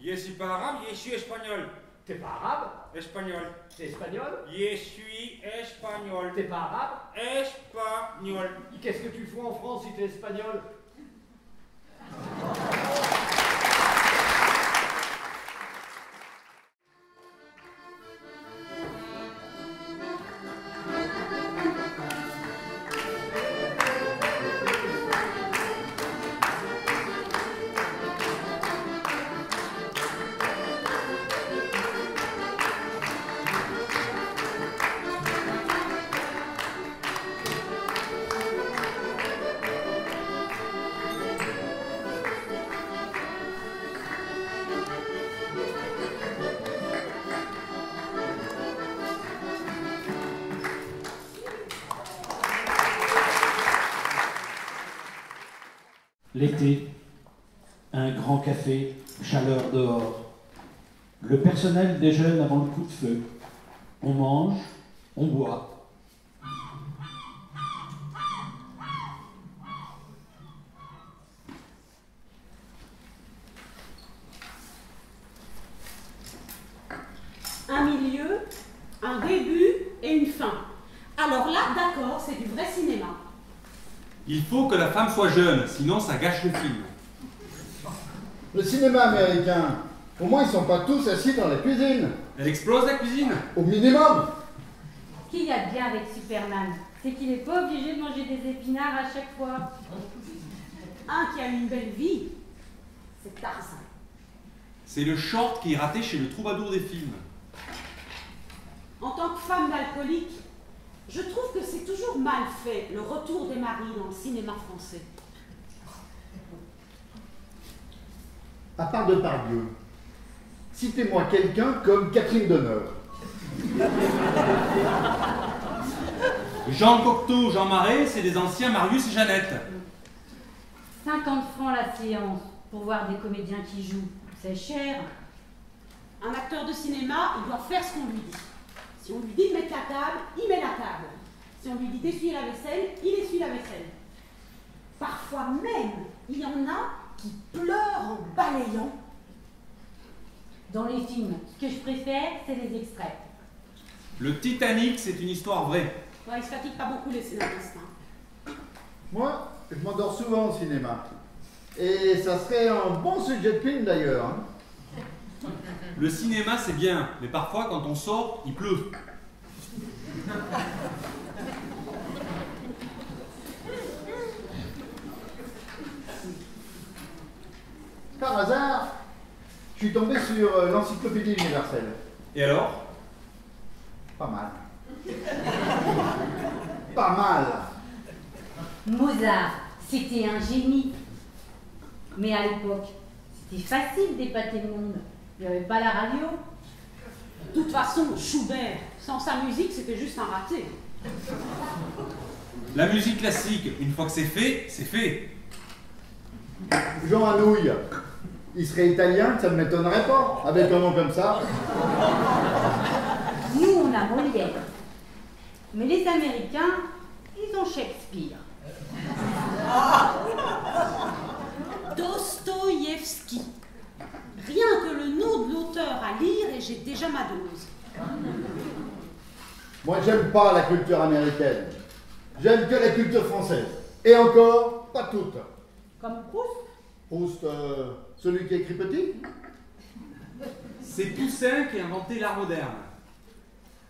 Je suis pas arabe, je suis espagnol. T'es pas arabe? Espagnol. T'es espagnol? Je suis espagnol. T'es pas arabe? Espagnol. Qu'est-ce que tu fous en France si t'es espagnol? L'été, un grand café, chaleur dehors. Le personnel déjeune avant le coup de feu. On mange, on boit. Un milieu, un début et une fin. Alors là, d'accord, c'est du vrai cinéma. Il faut que la femme soit jeune, sinon ça gâche le film. Le cinéma américain, au moins ils sont pas tous assis dans la cuisine. Elle explose la cuisine. Au minimum. Qu'il y a de bien avec Superman, c'est qu'il n'est pas obligé de manger des épinards à chaque fois. Un qui a une belle vie, c'est Tarzan. C'est le short qui est raté chez le troubadour des films. En tant que femme d'alcoolique, je trouve que c'est toujours mal fait, le retour des maris dans le cinéma français. À part de Pardieu, citez-moi quelqu'un comme Catherine Deneuve. Jean Cocteau, Jean Marais, c'est des anciens Marius et Jeannette. 50 francs la séance pour voir des comédiens qui jouent. C'est cher. Un acteur de cinéma, il doit faire ce qu'on lui dit. Si on lui dit de mettre la table, il met la table. Si on lui dit d'essuyer la vaisselle, il essuie la vaisselle. Parfois même, il y en a qui pleurent en balayant. Dans les films, ce que je préfère, c'est les extraits. Le Titanic, c'est une histoire vraie. Ouais, ils se fatiguent pas beaucoup les scénaristes. Moi, je m'endors souvent au cinéma. Et ça serait un bon sujet de film d'ailleurs. Hein. Le cinéma, c'est bien, mais parfois, quand on sort, il pleut. Par hasard, je suis tombé sur l'encyclopédie universelle. Et alors? Pas mal. Pas mal. Mozart, c'était un génie. Mais à l'époque, c'était facile d'épater le monde. Il n'y avait pas la radio. De toute façon, Schubert, sans sa musique, c'était juste un raté. La musique classique, une fois que c'est fait, c'est fait. Jean Anouilh, il serait italien, ça ne m'étonnerait pas, avec un nom comme ça. Nous, on a Molière. Mais les Américains, ils ont Shakespeare. Dostoïevski. Rien que le nom de l'auteur à lire et j'ai déjà ma dose. Moi, j'aime pas la culture américaine. J'aime que la culture française. Et encore, pas toute. Comme Proust. Proust, celui qui écrit petit? C'est Poussin qui a inventé l'art moderne.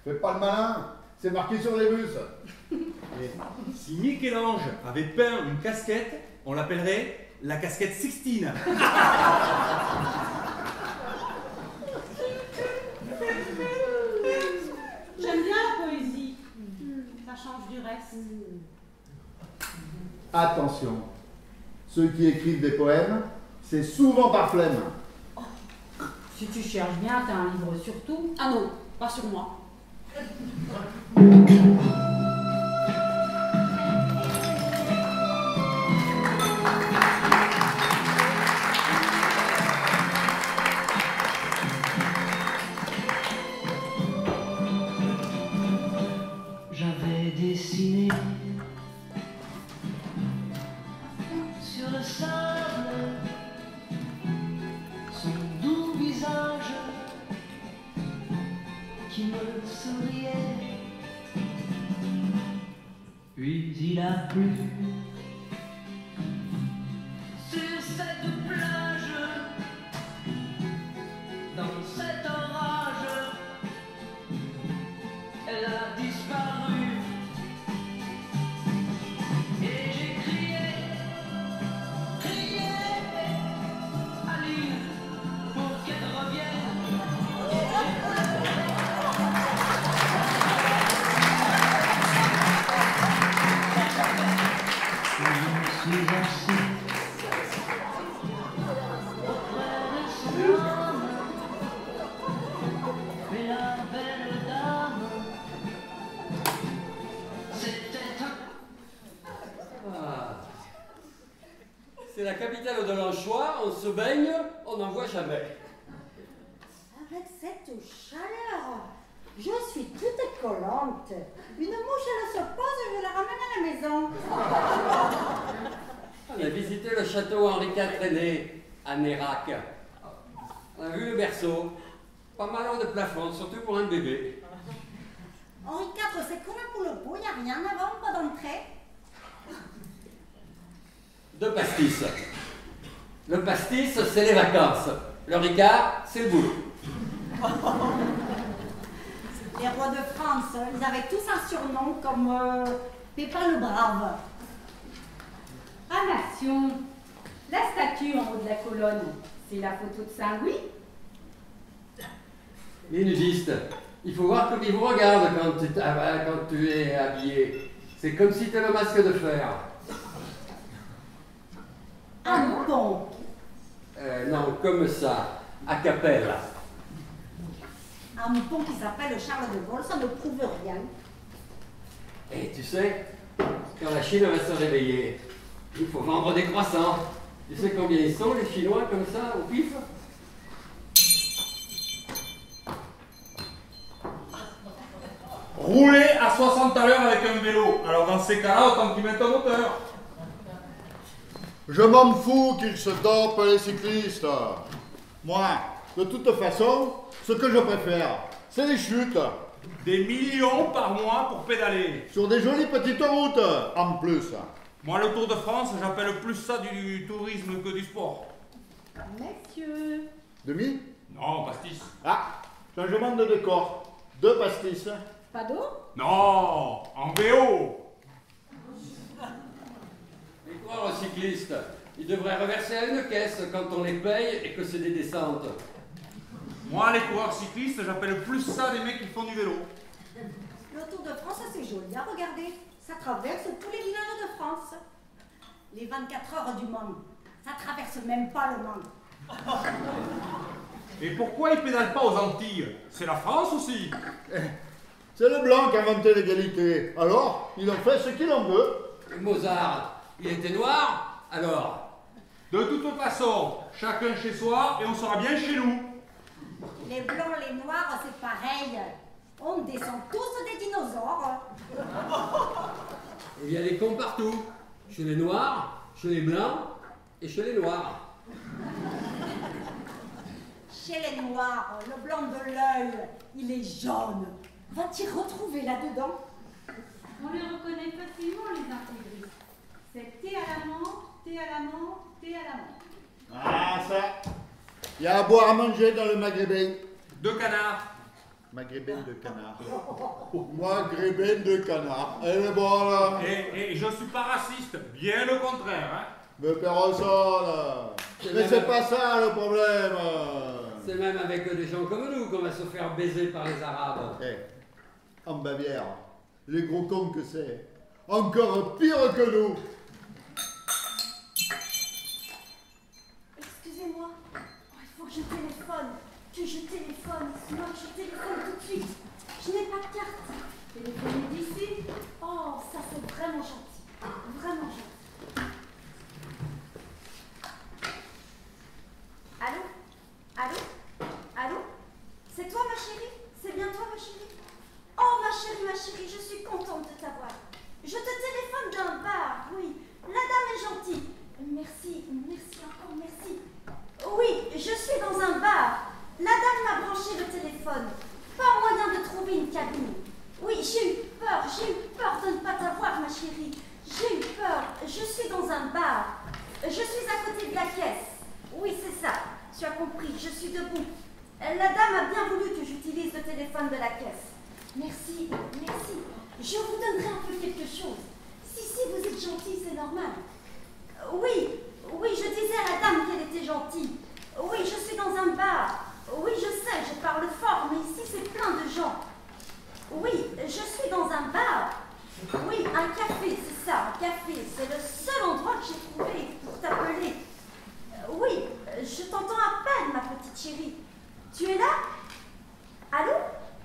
Fais pas le malin, c'est marqué sur les bus. Et si Michel-Ange avait peint une casquette, on l'appellerait la casquette Sixtine. J'aime bien la poésie. Ça change du reste. Attention, ceux qui écrivent des poèmes, c'est souvent par flemme. Si tu cherches bien, t'as un livre sur tout. Ah non, pas sur moi. J'avais dessiné sur le sable son doux visage qui me souriait. Puis il a plu sur cette plage, dans cet orage, elle a disparu. Et j'ai crié, crié, Aline, pour qu'elle revienne. Et j'ai pleuré. Je me suis assis auprès de son âme, mais la belle dame, c'était un... Ah. C'est la capitale de l'anchois, on se baigne, on n'en voit jamais. Avec cette chaleur, je suis toute collante. Une mouche, elle se pose et je la ramène à la maison. On a visité le château Henri IV René à Nérac. On a vu le berceau, pas mal haut de plafond, surtout pour un bébé. Henri IV, c'est comme pour le pot, il n'y a rien avant, pas d'entrée. 2 pastis. Le pastis, c'est les vacances. Le Ricard, c'est le boulot. Les rois de France, ils avaient tous un surnom comme Pépin le Brave. Ah, Nation, la statue en haut de la colonne, c'est la photo de Saint-Louis. Les nudistes, il faut voir comme ils vous regardent quand tu es habillé. C'est comme si tu as le masque de fer. Ah bon? Non, comme ça, à Capelle. Un mouton qui s'appelle Charles de Gaulle, ça ne prouve rien. Et tu sais, quand la Chine va se réveiller, il faut vendre des croissants. Tu sais combien ils sont, les Chinois, comme ça, au pif? Rouler à 60 à l'heure avec un vélo. Alors dans ces cas-là, autant qu'ils mettent un moteur. Je m'en fous qu'ils se dopent les cyclistes. Moi, de toute façon, ce que je préfère, c'est les chutes. Des millions par mois pour pédaler. Sur des jolies petites routes, en plus. Moi, le Tour de France, j'appelle plus ça du tourisme que du sport. Messieurs, Demi? Non, pastis. Ah, changement de décor. 2 pastis. Pas d'eau? Non, en VO. Les coureurs cyclistes, ils devraient reverser à une caisse quand on les paye et que c'est des descentes. Moi, les coureurs cyclistes, j'appelle plus ça des mecs qui font du vélo. Le Tour de France, c'est joli à regarder. Ça traverse tous les villages de France. Les 24 heures du monde, ça traverse même pas le monde. Et pourquoi ils pédalent pas aux Antilles? C'est la France aussi. C'est le blanc qui a inventé l'égalité. Alors, ils ont fait ce qu'il en veut. Mozart, il était noir, alors? De toute façon, chacun chez soi et on sera bien chez nous. Les blancs, les noirs, c'est pareil. On descend tous des dinosaures. Il y a des cons partout. Chez les noirs, chez les blancs et chez les noirs. Chez les noirs, le blanc de l'œil, il est jaune. Va-t-il retrouver là-dedans? On les reconnaît facilement, les intégristes. C'est thé à la menthe, thé à la menthe, thé à la menthe. Ah, ça. Il y a à boire à manger dans le maghrébin. 2 canards. Maghrébin de canard. Maghrébin de canard. Elle est bonne, là. Et je suis pas raciste, bien le contraire. Hein. Mais personne. Mais c'est pas ça le problème. C'est même avec des gens comme nous qu'on va se faire baiser par les Arabes. En Bavière, les gros cons que c'est. Encore pire que nous. Excusez-moi. Oh, il faut que je téléphone. Que je téléphone. Sinon, je téléphone tout de suite. Je n'ai pas de carte. Téléphonez d'ici. Oh, ça c'est vraiment gentil. Vraiment gentil. Allô? Allô? Allô? C'est toi ma chérie? C'est bien toi ma chérie? Oh ma chérie, je suis contente de t'avoir. Je te téléphone d'un bar, oui. La dame est gentille. Merci, merci encore, merci. Oui, je suis dans un bar. La dame m'a branché le téléphone. Pas moyen de trouver une cabine. Oui, j'ai eu peur de ne pas t'avoir ma chérie. J'ai eu peur, je suis dans un bar. Je suis à côté de la caisse. Oui, c'est ça, tu as compris, je suis debout. La dame a bien voulu que j'utilise le téléphone de la caisse. Merci, merci. Je vous donnerai un peu quelque chose. Si vous êtes gentil, c'est normal. Oui, je disais à la dame qu'elle était gentille. Oui, je suis dans un bar. Oui, je sais, je parle fort, mais ici c'est plein de gens. Oui, je suis dans un bar. Oui, un café, c'est ça, un café. C'est le seul endroit que j'ai trouvé pour t'appeler. Oui, je t'entends à peine, ma petite chérie. Tu es là? Allô?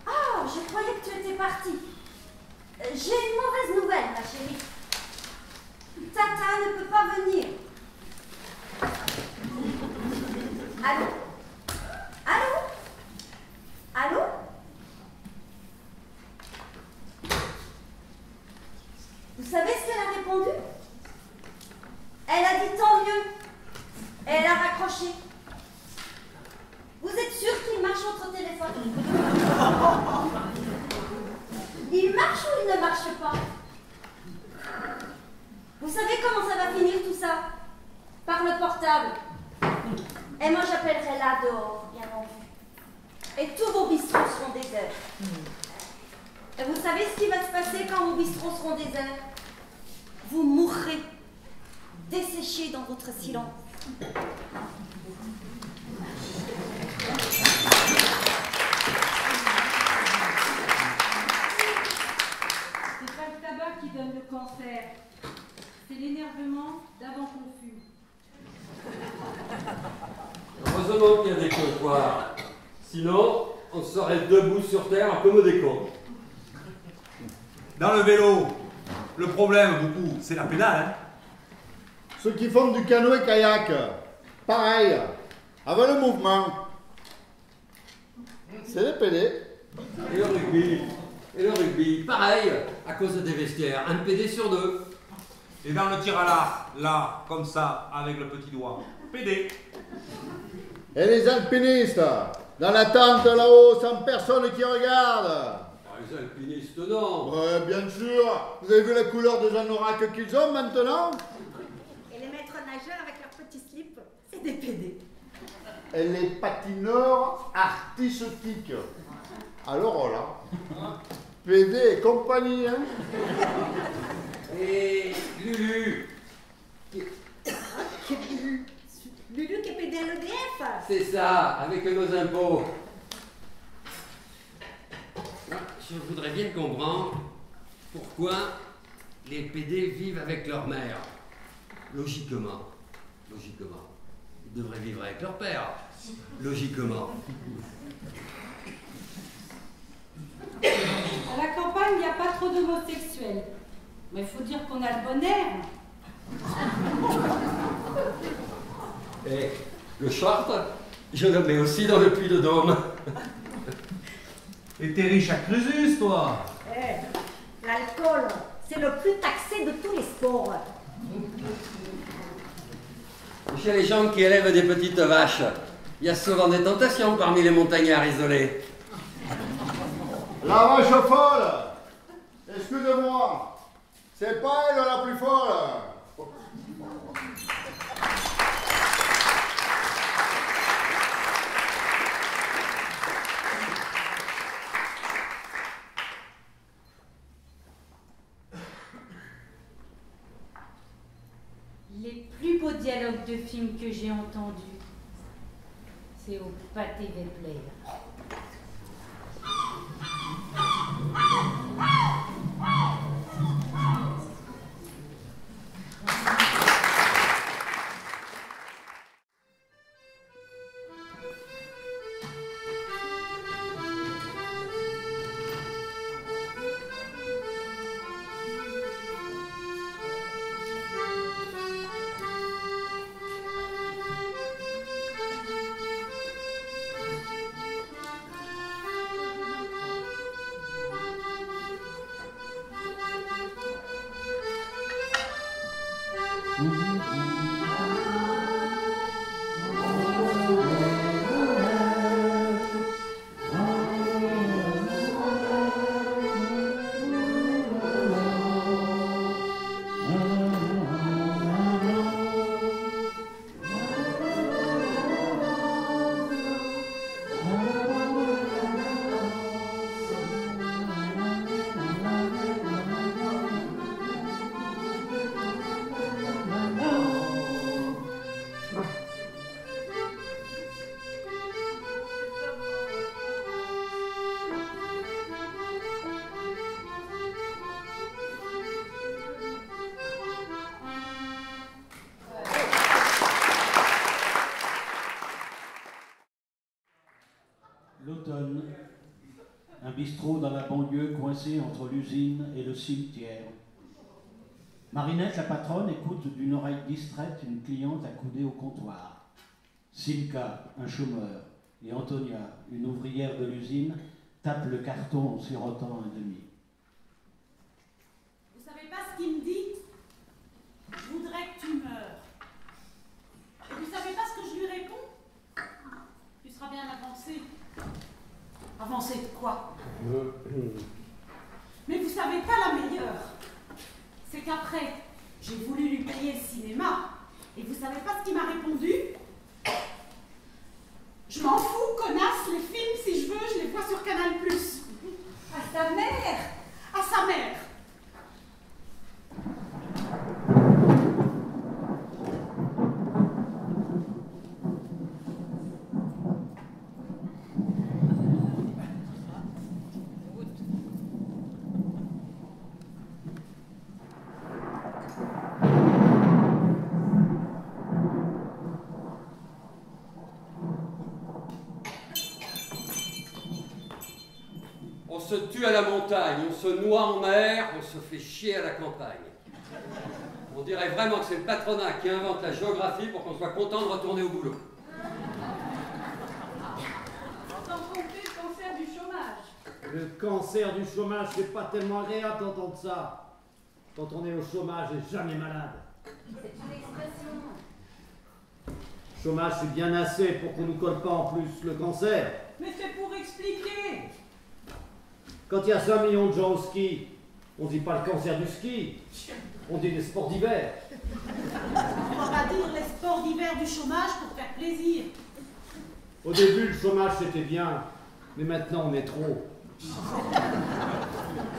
Ah, je croyais que tu étais partie. J'ai une mauvaise nouvelle, ma chérie. Tata ne peut pas venir. Allô? Allô? Allô? Vous savez ce qu'elle a répondu? Elle a dit tant mieux. Et elle a raccroché. Vous êtes sûr qu'il marche votre téléphone? Il marche ou il ne marche pas? Vous savez comment ça va finir tout ça? Par le portable. Et moi j'appellerai là dehors, bien en vue. Et tous vos bistrots seront déserts. Et vous savez ce qui va se passer quand vos bistrots seront déserts? Vous mourrez, desséchés dans votre silence. C'est pas le tabac qui donne le cancer. C'est l'énervement d'avant qu'on fume. Heureusement qu'il y a des comptoirs. Sinon, on serait debout sur terre comme des cons. Dans le vélo, le problème, beaucoup, c'est la pédale. Hein. Ceux qui font du canoë-kayak, pareil, avec le mouvement. C'est les PD. Et le rugby, pareil, à cause des vestiaires, un PD sur 2. Et dans le tir à l'arc, là, comme ça, avec le petit doigt, PD. Et les alpinistes, dans la tente là-haut, sans personne qui regarde. Les alpinistes, non. Ouais, bien sûr. Vous avez vu la couleur des anoraks qu'ils ont maintenant? Et les maîtres nageurs avec leurs petits slips, c'est des PD. Elle est patineur artistique. Alors là, PD et compagnie, hein. Et Lulu, Lulu qui est PD à l'EDF. c'est ça, avec nos impôts. Je voudrais bien comprendre pourquoi les PD vivent avec leur mère. Logiquement. Ils devraient vivre avec leur père. Logiquement. À la campagne, il n'y a pas trop d'homosexuels. Mais il faut dire qu'on a le bon air. Et le short, je le mets aussi dans le Puy-de-Dôme. Et t'es riche à Crésus, toi. L'alcool, c'est le plus taxé de tous les sports. Chez les gens qui élèvent des petites vaches, il y a souvent des tentations parmi les montagnards isolés. La vache folle, excusez-moi, c'est pas elle la plus folle. Les plus beaux dialogues de films que j'ai entendus, c'est au pâté Vepler. L'automne, un bistrot dans la banlieue coincé entre l'usine et le cimetière. Marinette, la patronne, écoute d'une oreille distraite une cliente accoudée au comptoir. Silka, un chômeur, et Antonia, une ouvrière de l'usine, tapent le carton en sirotant un demi. Vous savez pas ce qu'il me dit? Je voudrais que tu meurs. Et vous savez pas ce que je lui réponds? Tu seras bien avancé. Avancé de quoi? Mais vous savez pas la meilleure. C'est qu'après, j'ai voulu lui payer le cinéma. Et vous savez pas ce qu'il m'a répondu? Je m'en fous, connasse, les films, si je veux, je les vois sur Canal+. À sa mère. À sa mère. On se tue à la montagne, on se noie en mer, on se fait chier à la campagne. On dirait vraiment que c'est le patronat qui invente la géographie pour qu'on soit content de retourner au boulot. Sans compter le cancer du chômage. Le cancer du chômage, c'est pas tellement agréable d'entendre ça. Quand on est au chômage et jamais malade. C'est une expression. Chômage, c'est bien assez pour qu'on nous colle pas en plus le cancer. Mais c'est pour expliquer. Quand il y a 5 millions de gens au ski, on dit pas le cancer du ski, on dit les sports d'hiver. On va pas dire les sports d'hiver du chômage pour faire plaisir. Au début, le chômage, c'était bien, mais maintenant, on est trop.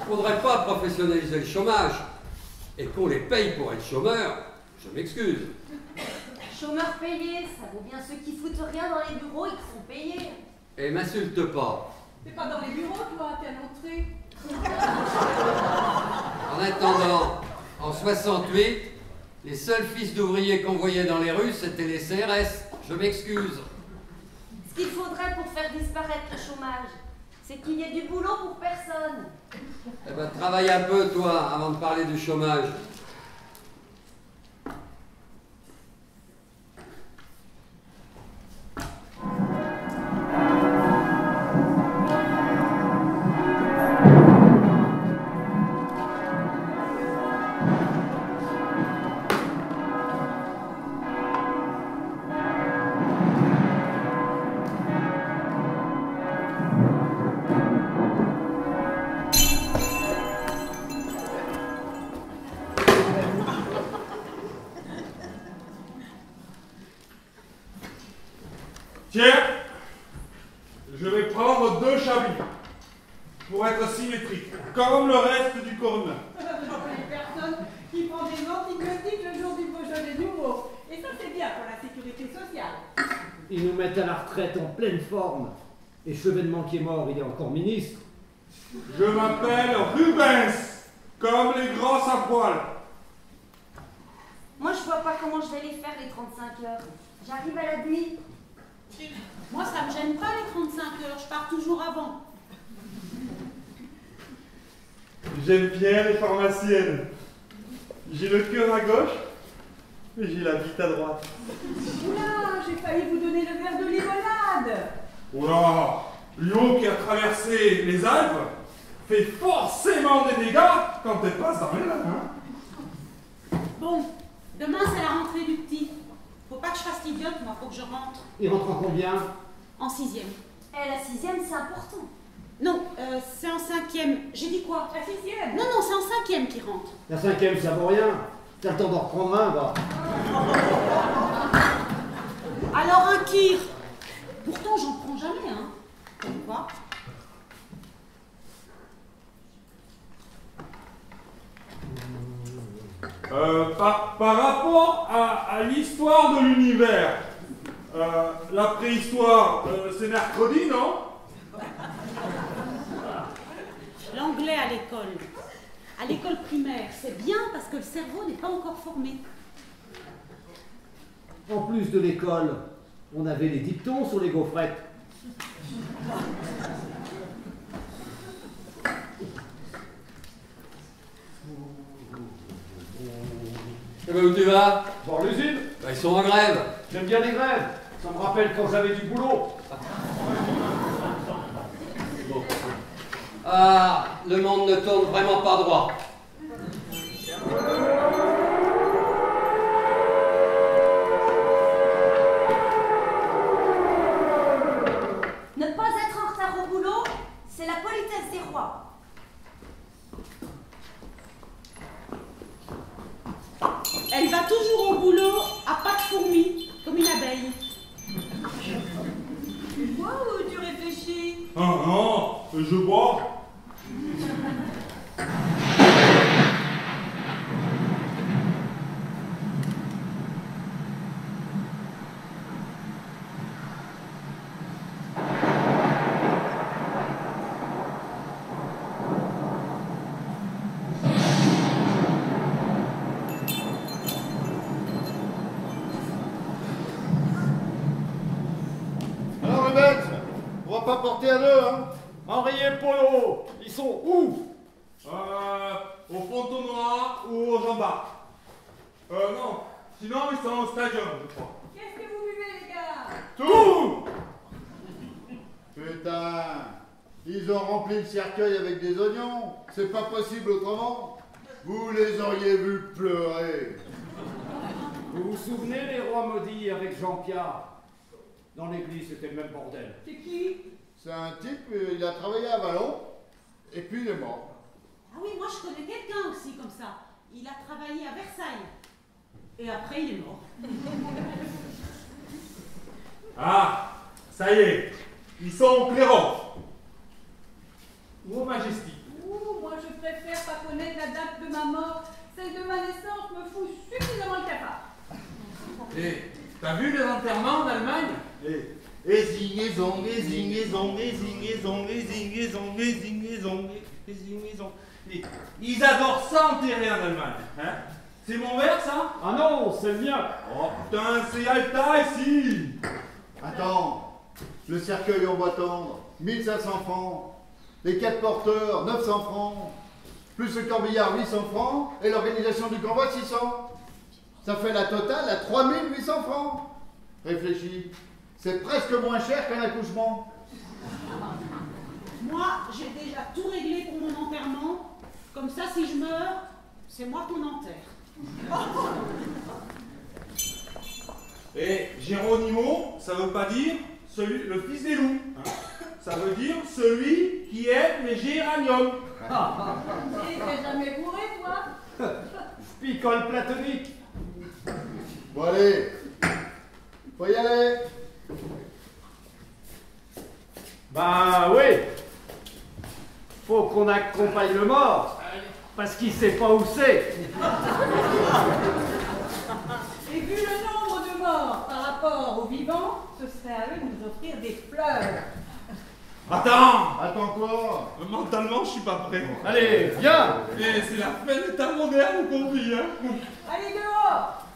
Faudrait pas professionnaliser le chômage. Et qu'on les paye pour être chômeurs, je m'excuse. Chômeurs payés, ça vaut bien ceux qui foutent rien dans les bureaux et qui sont payés. Et m'insulte pas. T'es pas dans les bureaux, toi, t'es à l'entrée. En attendant, en 68, les seuls fils d'ouvriers qu'on voyait dans les rues, c'était les CRS. Je m'excuse. Ce qu'il faudrait pour faire disparaître le chômage, c'est qu'il y ait du boulot pour personne. Eh ben, travaille un peu, toi, avant de parler du chômage. Tiens, je vais prendre 2 chablis pour être symétrique, comme le reste du corps humain. Les personnes qui prend des antibiotiques le jour du Beaujolais nouveau. Et ça, c'est bien pour la sécurité sociale. Ils nous mettent à la retraite en pleine forme. Et Chevènement qui est mort, il est encore ministre. Je m'appelle Rubens, comme les grands à poil. Moi, je vois pas comment je vais les faire, les 35 heures. J'arrive à la nuit. Moi, ça me gêne pas les 35 heures, je pars toujours avant. J'aime bien les pharmaciennes. J'ai le cœur à gauche, mais j'ai la bite à droite. Oula, j'ai failli vous donner le verre de limonade. Oula, l'eau qui a traversé les Alpes fait forcément des dégâts quand elle passe dans les mains. Hein. Bon, demain c'est la rentrée du petit. Faut pas que je fasse l'idiote, moi, faut que je rentre. Il rentre en combien? En 6e. Eh, la 6e, c'est important. Non, c'est en 5e. J'ai dit quoi? La 6e. Non, non, c'est en 5e qu'il rentre. La 5e, ça vaut rien. T'as le temps d'en reprendre un, va. Alors un kir. Pourtant, j'en prends jamais, hein. Comme quoi? Par rapport à l'histoire de l'univers, la préhistoire, c'est mercredi, non? L'anglais à l'école. À l'école primaire, c'est bien parce que le cerveau n'est pas encore formé. En plus de l'école, on avait les dictons sur les gaufrettes. Et ben, où tu vas? Voir l'usine. Ben, ils sont en grève. J'aime bien les grèves. Ça me rappelle quand j'avais du boulot. Bon. Ah, le monde ne tourne vraiment pas droit. Ne pas être en retard au boulot, c'est la politesse des rois. Elle va toujours au boulot à pas de fourmis, comme une abeille. Tu bois ou tu réfléchis? Ah non, je bois. Alors, Rubens, on va pas porter à deux, hein? Henri et Polo, ils sont où? Au Fontenoy ou au Jambard. Non, sinon ils sont au stadium, je crois. Qu'est-ce que vous buvez, les gars? Tout! Putain, ils ont rempli le cercueil avec des oignons. C'est pas possible autrement. Vous les auriez vus pleurer. Vous vous souvenez les rois maudits avec Jean-Pierre? Dans l'église, c'était le même bordel. C'est qui? C'est un type, il a travaillé à Vallon, et puis il est mort. Ah oui, moi je connais quelqu'un aussi comme ça. Il a travaillé à Versailles. Et après, il est mort. Ah, Ça y est, ils sont au clairon. Ou au majestic. Ouh, moi je préfère pas connaître la date de ma mort. Celle de ma naissance me fout suffisamment le cafard. Et t'as vu les enterrements en Allemagne? Et zing-et-zong, et zing-et-zong, et zing-et-zong, et zing-et-zong, et zing-et-zong, et zing-et-zong. Ils adorent ça enterrer en Allemagne. Hein? C'est mon verre, ça? Ah non, c'est le mien. Oh putain, c'est Alta ici. Attends, le cercueil en bois tendre, 1500 francs. Les 4 porteurs, 900 francs. Plus le corbillard, 800 francs. Et l'organisation du convoi, 600. Ça fait la totale à 3800 francs. Réfléchis. C'est presque moins cher qu'un accouchement. Moi, j'ai déjà tout réglé pour mon enterrement. Comme ça, si je meurs, c'est moi qu'on enterre. Et Géronimo, ça veut pas dire le fils des loups. Hein? Ça veut dire celui qui aime les géraniums. Et t'es jamais bourré, toi? Picole platonique. Bon allez, faut y aller. Bah oui. Faut qu'on accompagne le mort. Parce qu'il sait pas où c'est. Et vu le nombre de morts par rapport aux vivants, ce serait à eux de nous offrir des fleurs. Attends quoi? Mentalement, je suis pas prêt. Allez, viens. Et c'est la fin de l'état moderne qu'on vit, hein. Allez dehors.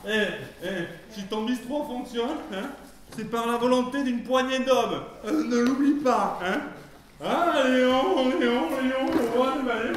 Si ton bistrot fonctionne, hein, c'est par la volonté d'une poignée d'hommes. Ne l'oublie pas, hein. Ah, Léon, le roi de Valais,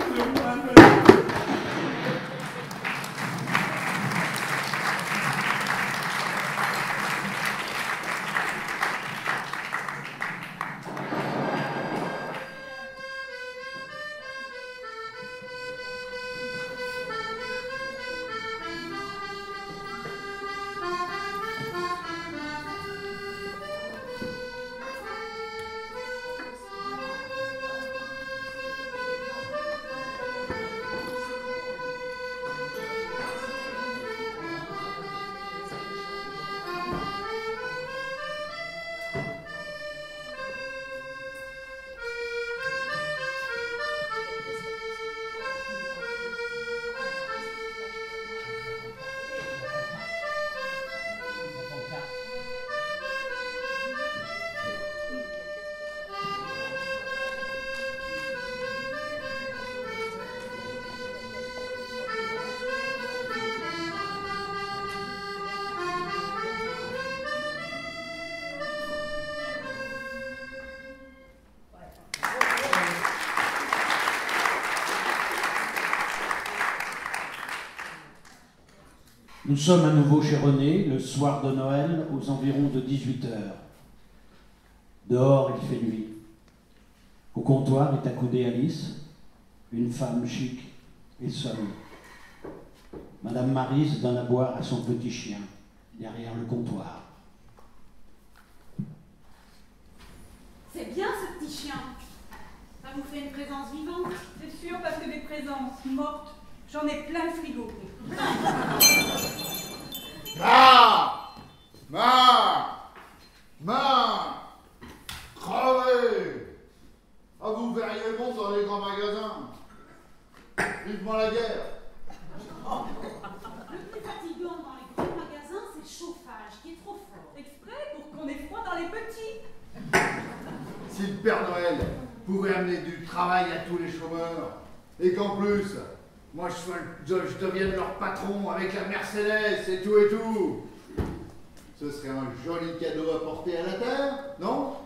Nous sommes à nouveau chez René, le soir de Noël, aux environs de 18h. Dehors, il fait nuit. Au comptoir est accoudée Alice, une femme chic et seule. Madame Maryse donne à boire à son petit chien, derrière le comptoir. C'est bien ce petit chien. Ça vous fait une présence vivante. C'est sûr, parce que des présences mortes, j'en ai plein le frigo. Crevez. Ah, vous verriez le monde dans les grands magasins. Vivement la guerre. Le plus fatigant dans les grands magasins, c'est le chauffage qui est trop fort. Exprès pour qu'on ait froid dans les petits. Si le Père Noël pouvait amener du travail à tous les chômeurs, et qu'en plus, moi je devienne leur patron avec la Mercedes et tout, ce serait un joli cadeau à porter à la terre, non?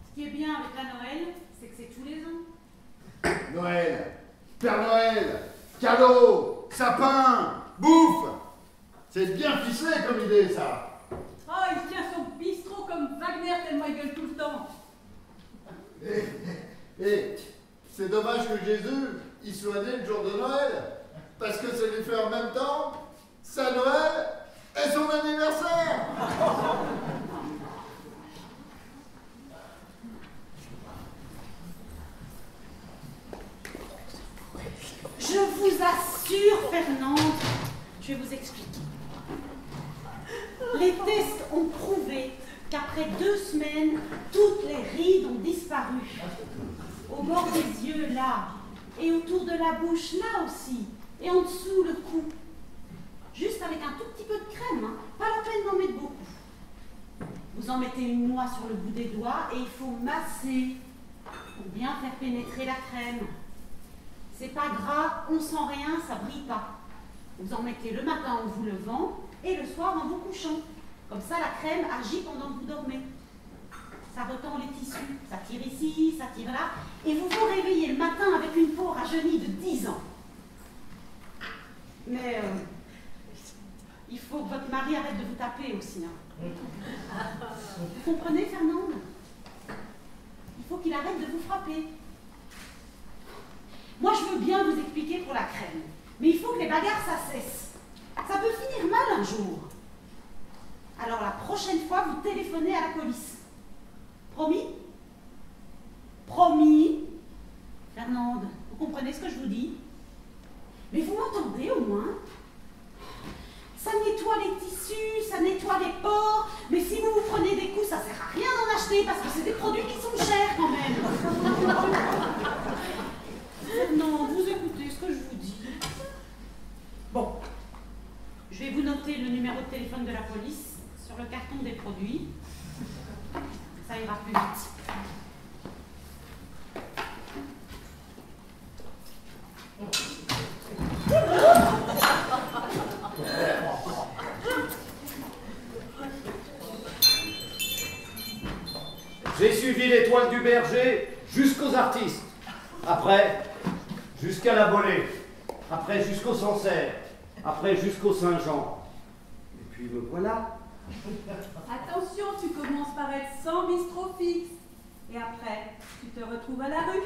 Ce qui est bien avec la Noël, c'est que c'est tous les ans. Noël, Père Noël, cadeau, sapin, bouffe. C'est bien ficelé comme idée, ça. Ah, il tient son bistrot comme Wagner tellement il gueule tout le temps. Et c'est dommage que Jésus, il soit né le jour de Noël, parce que ça lui fait en même temps sa Noël et son anniversaire. Je vous assure, Fernande, je vais vous expliquer. Les tests ont prouvé qu'après 2 semaines, toutes les rides ont disparu. Au bord des yeux, là, et autour de la bouche, là aussi, et en dessous, le cou. Juste avec un tout petit peu de crème, hein. Pas la peine d'en mettre beaucoup. Vous en mettez une noix sur le bout des doigts et il faut masser pour bien faire pénétrer la crème. C'est pas gras, on sent rien, ça brille pas. Vous en mettez le matin en vous levant et le soir en vous couchant. Comme ça, la crème agit pendant que vous dormez. Ça retend les tissus, ça tire ici, ça tire là, et vous vous réveillez le matin avec une peau rajeunie de 10 ans. Mais il faut que votre mari arrête de vous taper aussi. Hein. Vous comprenez, Fernande? Il faut qu'il arrête de vous frapper. Moi, je veux bien vous expliquer pour la crème, mais il faut que les bagarres, ça cesse. Ça peut finir mal un jour. Alors la prochaine fois, vous téléphonez à la police. Promis? Promis? Fernande, vous comprenez ce que je vous dis? Mais vous m'entendez au moins? Ça nettoie les tissus, ça nettoie les pores, mais si vous vous prenez des coups, ça sert à rien d'en acheter parce que c'est des produits qui sont chers quand même. Fernande, vous écoutez ce que je vous dis. Bon, je vais vous noter le numéro de téléphone de la police sur le carton des produits. Ça ira plus vite. J'ai suivi l'étoile du berger jusqu'aux artistes. Après, jusqu'à la Bolée. Après, jusqu'au Sancerre. Après, jusqu'au Saint-Jean. Et puis me voilà. Attention, tu commences par être sans bistrot fixe. Et après, tu te retrouves à la rue.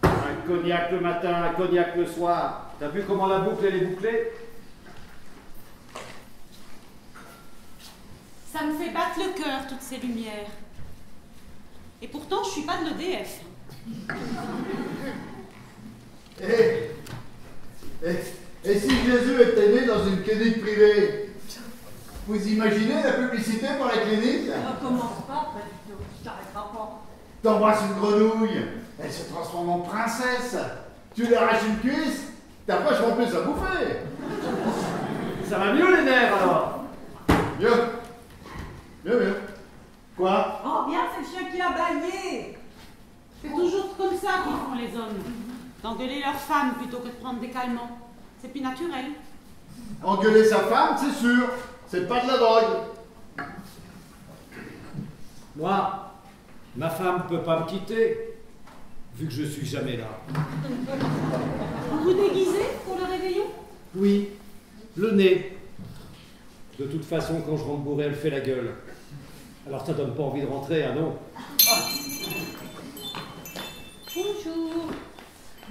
Un cognac le matin, un cognac le soir. T'as vu comment la boucle, elle est bouclée? Ça me fait battre le cœur, toutes ces lumières. Et pourtant, je suis pas de l'EDF. Et si Jésus était né dans une clinique privée? Vous imaginez la publicité pour la clinique? Ne recommence pas, pas du tout. Tu t'arrêteras pas. T'embrasses une grenouille, elle se transforme en princesse. Tu lui arraches une cuisse, t'as pas plus à bouffer. Ça va mieux les nerfs alors? Mieux. Mieux. Quoi? Oh bien, c'est le chien qui a baillé. C'est toujours comme ça qu'ils font les hommes. D'engueuler leur femme plutôt que de prendre des calmants. C'est plus naturel. Engueuler sa femme, c'est sûr. C'est pas de la drogue. Moi, ma femme peut pas me quitter, vu que je suis jamais là. Vous vous déguisez pour le réveillon? Oui, le nez. De toute façon, quand je rentre bourré, elle fait la gueule. Alors ça donne pas envie de rentrer, hein, non? Bonjour.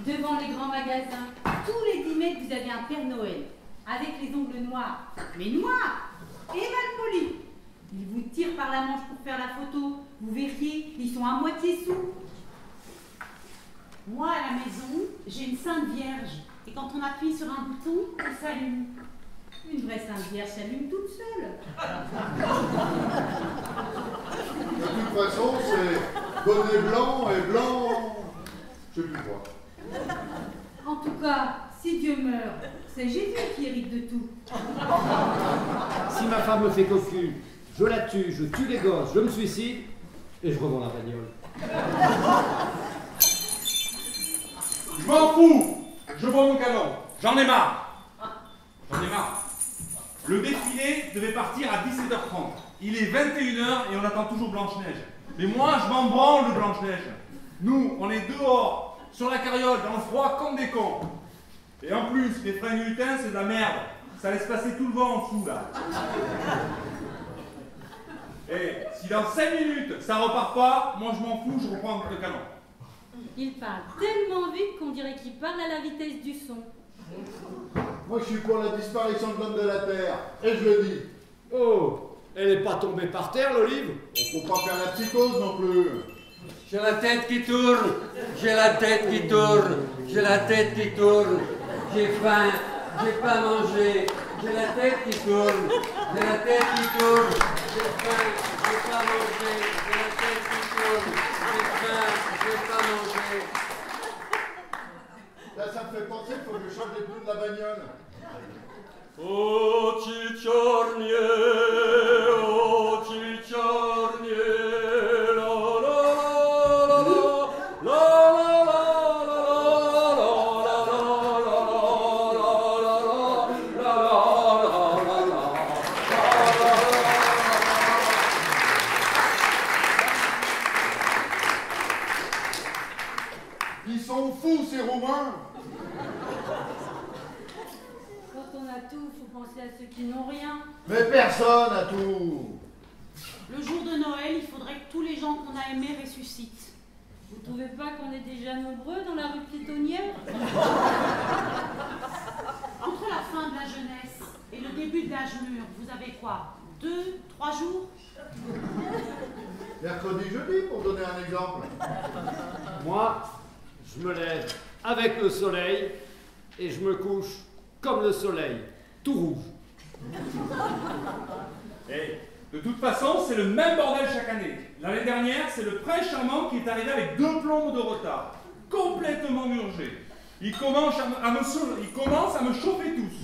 Devant les grands magasins, tous les 10 mètres, vous avez un Père Noël, avec les ongles noirs, mais noirs et mal polis. Il vous tire par la manche pour faire la photo. Vous verriez, ils sont à moitié sous. Moi, à la maison, j'ai une Sainte Vierge. Et quand on appuie sur un bouton, elle s'allume. Une vraie Sainte Vierge s'allume toute seule. De toute façon, c'est bonnet blanc et blanc, je sais plus quoi. En tout cas, si Dieu meurt, c'est Jésus qui hérite de tout. Si ma femme me fait cocu, je la tue, je tue les gosses, je me suicide et je revends la bagnole. Je m'en fous. Je vois mon canon. J'en ai marre. Le défilé devait partir à 17h30. Il est 21h et on attend toujours Blanche-Neige. Mais moi, je m'en branle de Blanche-Neige. Nous, on est dehors, sur la carriole, dans le froid comme des cons. Et en plus, les fringues lutins, c'est de la merde. Ça laisse passer tout le vent en dessous, là. Et si dans 5 minutes, ça repart pas, moi je m'en fous, je reprends le canon. Il parle tellement vite qu'on dirait qu'il parle à la vitesse du son. Moi, je suis pour la disparition de l'homme de la Terre, et je le dis. Oh, elle est pas tombée par terre, l'olive? On faut pas faire la psychose non plus. J'ai la tête qui tourne, j'ai la tête qui tourne, j'ai la tête qui tourne, j'ai faim, j'ai pas mangé, J'ai la tête qui tourne. J'ai la tête qui tourne. J'ai faim, je vais pas manger. J'ai la tête qui tourne. J'ai faim, je vais pas manger. Là, ça me fait penser qu'il faut que je change les pneus de la bagnole. Oh cicciornie, la la la la la Ils sont fous, ces Roumains. Quand on a tout, faut penser à ceux qui n'ont rien. Mais personne a tout. Le jour de Noël, il faudrait que tous les gens qu'on a aimés ressuscitent. Vous trouvez pas qu'on est déjà nombreux dans la rue piétonnière? Entre la fin de la jeunesse et le début de l'âge mûr, vous avez quoi? 2, 3 jours? Mercredi, jeudi, pour donner un exemple. Moi, je me lève avec le soleil et je me couche comme le soleil, tout rouge. Et de toute façon, c'est le même bordel chaque année. L'année dernière, c'est le prince charmant qui est arrivé avec 2 plombes de retard, complètement murgé. Il commence à me chauffer tous.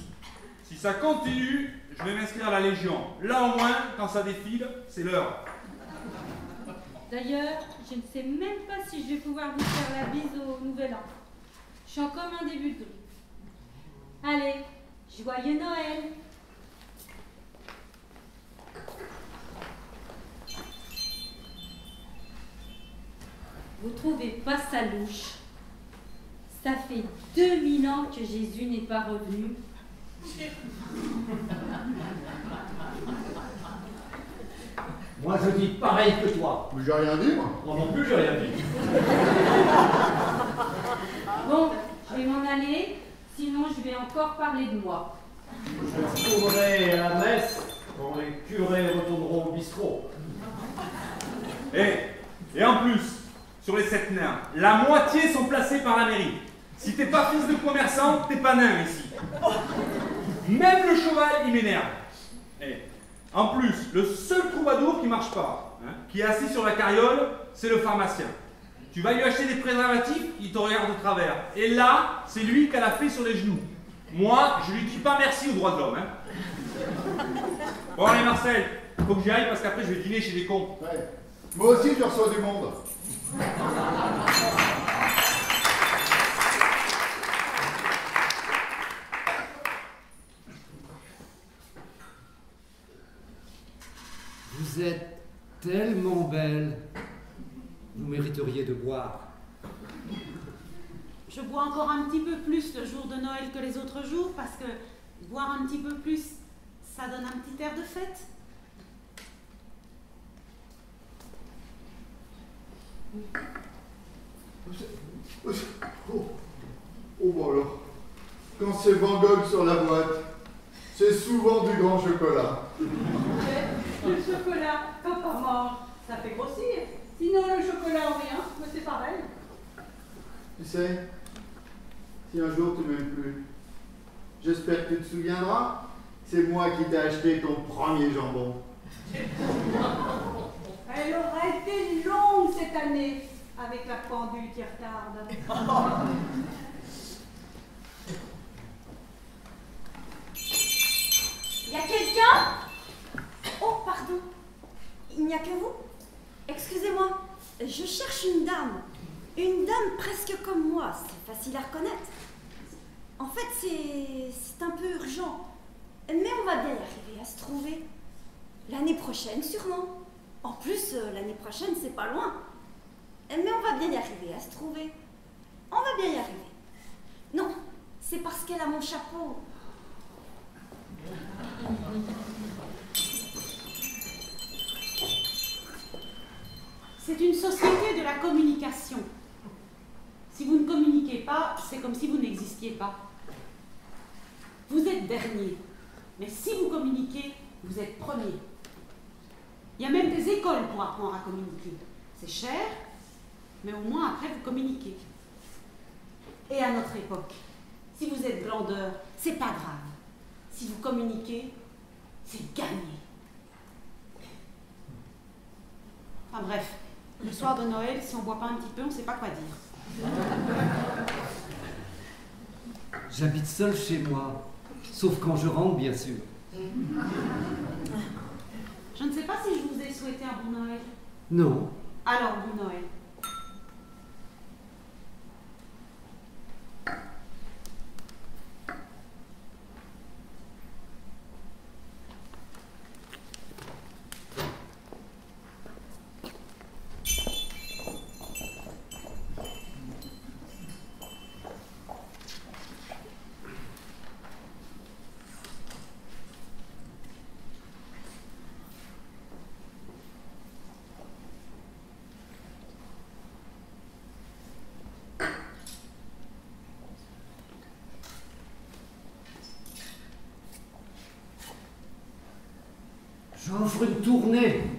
Si ça continue, je vais m'inscrire à la Légion. Là au moins, quand ça défile, c'est l'heure. D'ailleurs, je ne sais même pas si je vais pouvoir vous faire la bise au nouvel an. Je suis encore un début de grippe. Allez, joyeux Noël! Vous trouvez pas ça louche? Ça fait 2000 ans que Jésus n'est pas revenu. Moi, je dis pareil que toi. Mais j'ai rien dit, moi. Moi non plus, j'ai rien dit. Bon, je vais m'en aller, sinon je vais encore parler de moi. Je retournerai à la messe quand les curés retourneront au bistrot. Et en plus, sur les 7 nains, la moitié sont placés par la mairie. Si t'es pas fils de commerçant, t'es pas nain ici. Même le cheval, il m'énerve. Et en plus, le seul troubadour qui marche pas, hein, qui est assis sur la carriole, c'est le pharmacien. Tu vas lui acheter des préservatifs, il te regarde de travers. Et là, c'est lui qui a la fée sur les genoux. Moi, je lui dis pas merci aux droits de l'homme. Hein. Bon allez Marcel, faut que j'y aille parce qu'après je vais dîner chez des cons. Ouais. Moi aussi, je reçois du monde. Vous êtes tellement belle. Vous mériteriez de boire. Je bois encore un petit peu plus le jour de Noël que les autres jours parce que boire un petit peu plus, ça donne un petit air de fête. Oh, bah alors. Quand c'est Van Gogh sur la boîte, c'est souvent du grand chocolat. Le chocolat, quand on mange, ça fait grossir. Sinon, le chocolat en rien, mais c'est pareil. Tu sais, si un jour tu m'aimes plus, j'espère que tu te souviendras, c'est moi qui t'ai acheté ton premier jambon. Elle aura été longue cette année, avec la pendule qui retarde. Il y a quelqu'un? Oh, pardon. Il n'y a que vous? Excusez-moi, je cherche une dame. Une dame presque comme moi, c'est facile à reconnaître. En fait, c'est un peu urgent. Mais on va bien y arriver à se trouver. L'année prochaine, sûrement. En plus, l'année prochaine, c'est pas loin. Mais on va bien y arriver à se trouver. On va bien y arriver. Non, c'est parce qu'elle a mon chapeau. C'est une société de la communication. Si vous ne communiquez pas, c'est comme si vous n'existiez pas. Vous êtes dernier, mais si vous communiquez, vous êtes premier. Il y a même des écoles pour apprendre à communiquer. C'est cher, mais au moins après vous communiquez. Et à notre époque, si vous êtes glandeur, c'est pas grave. Si vous communiquez, c'est gagné. Enfin bref, le soir de Noël, si on boit pas un petit peu, on ne sait pas quoi dire. J'habite seul chez moi, sauf quand je rentre, bien sûr. Je ne sais pas si je vous ai souhaité un bon Noël. Non. Alors, bon Noël. J'offre une tournée.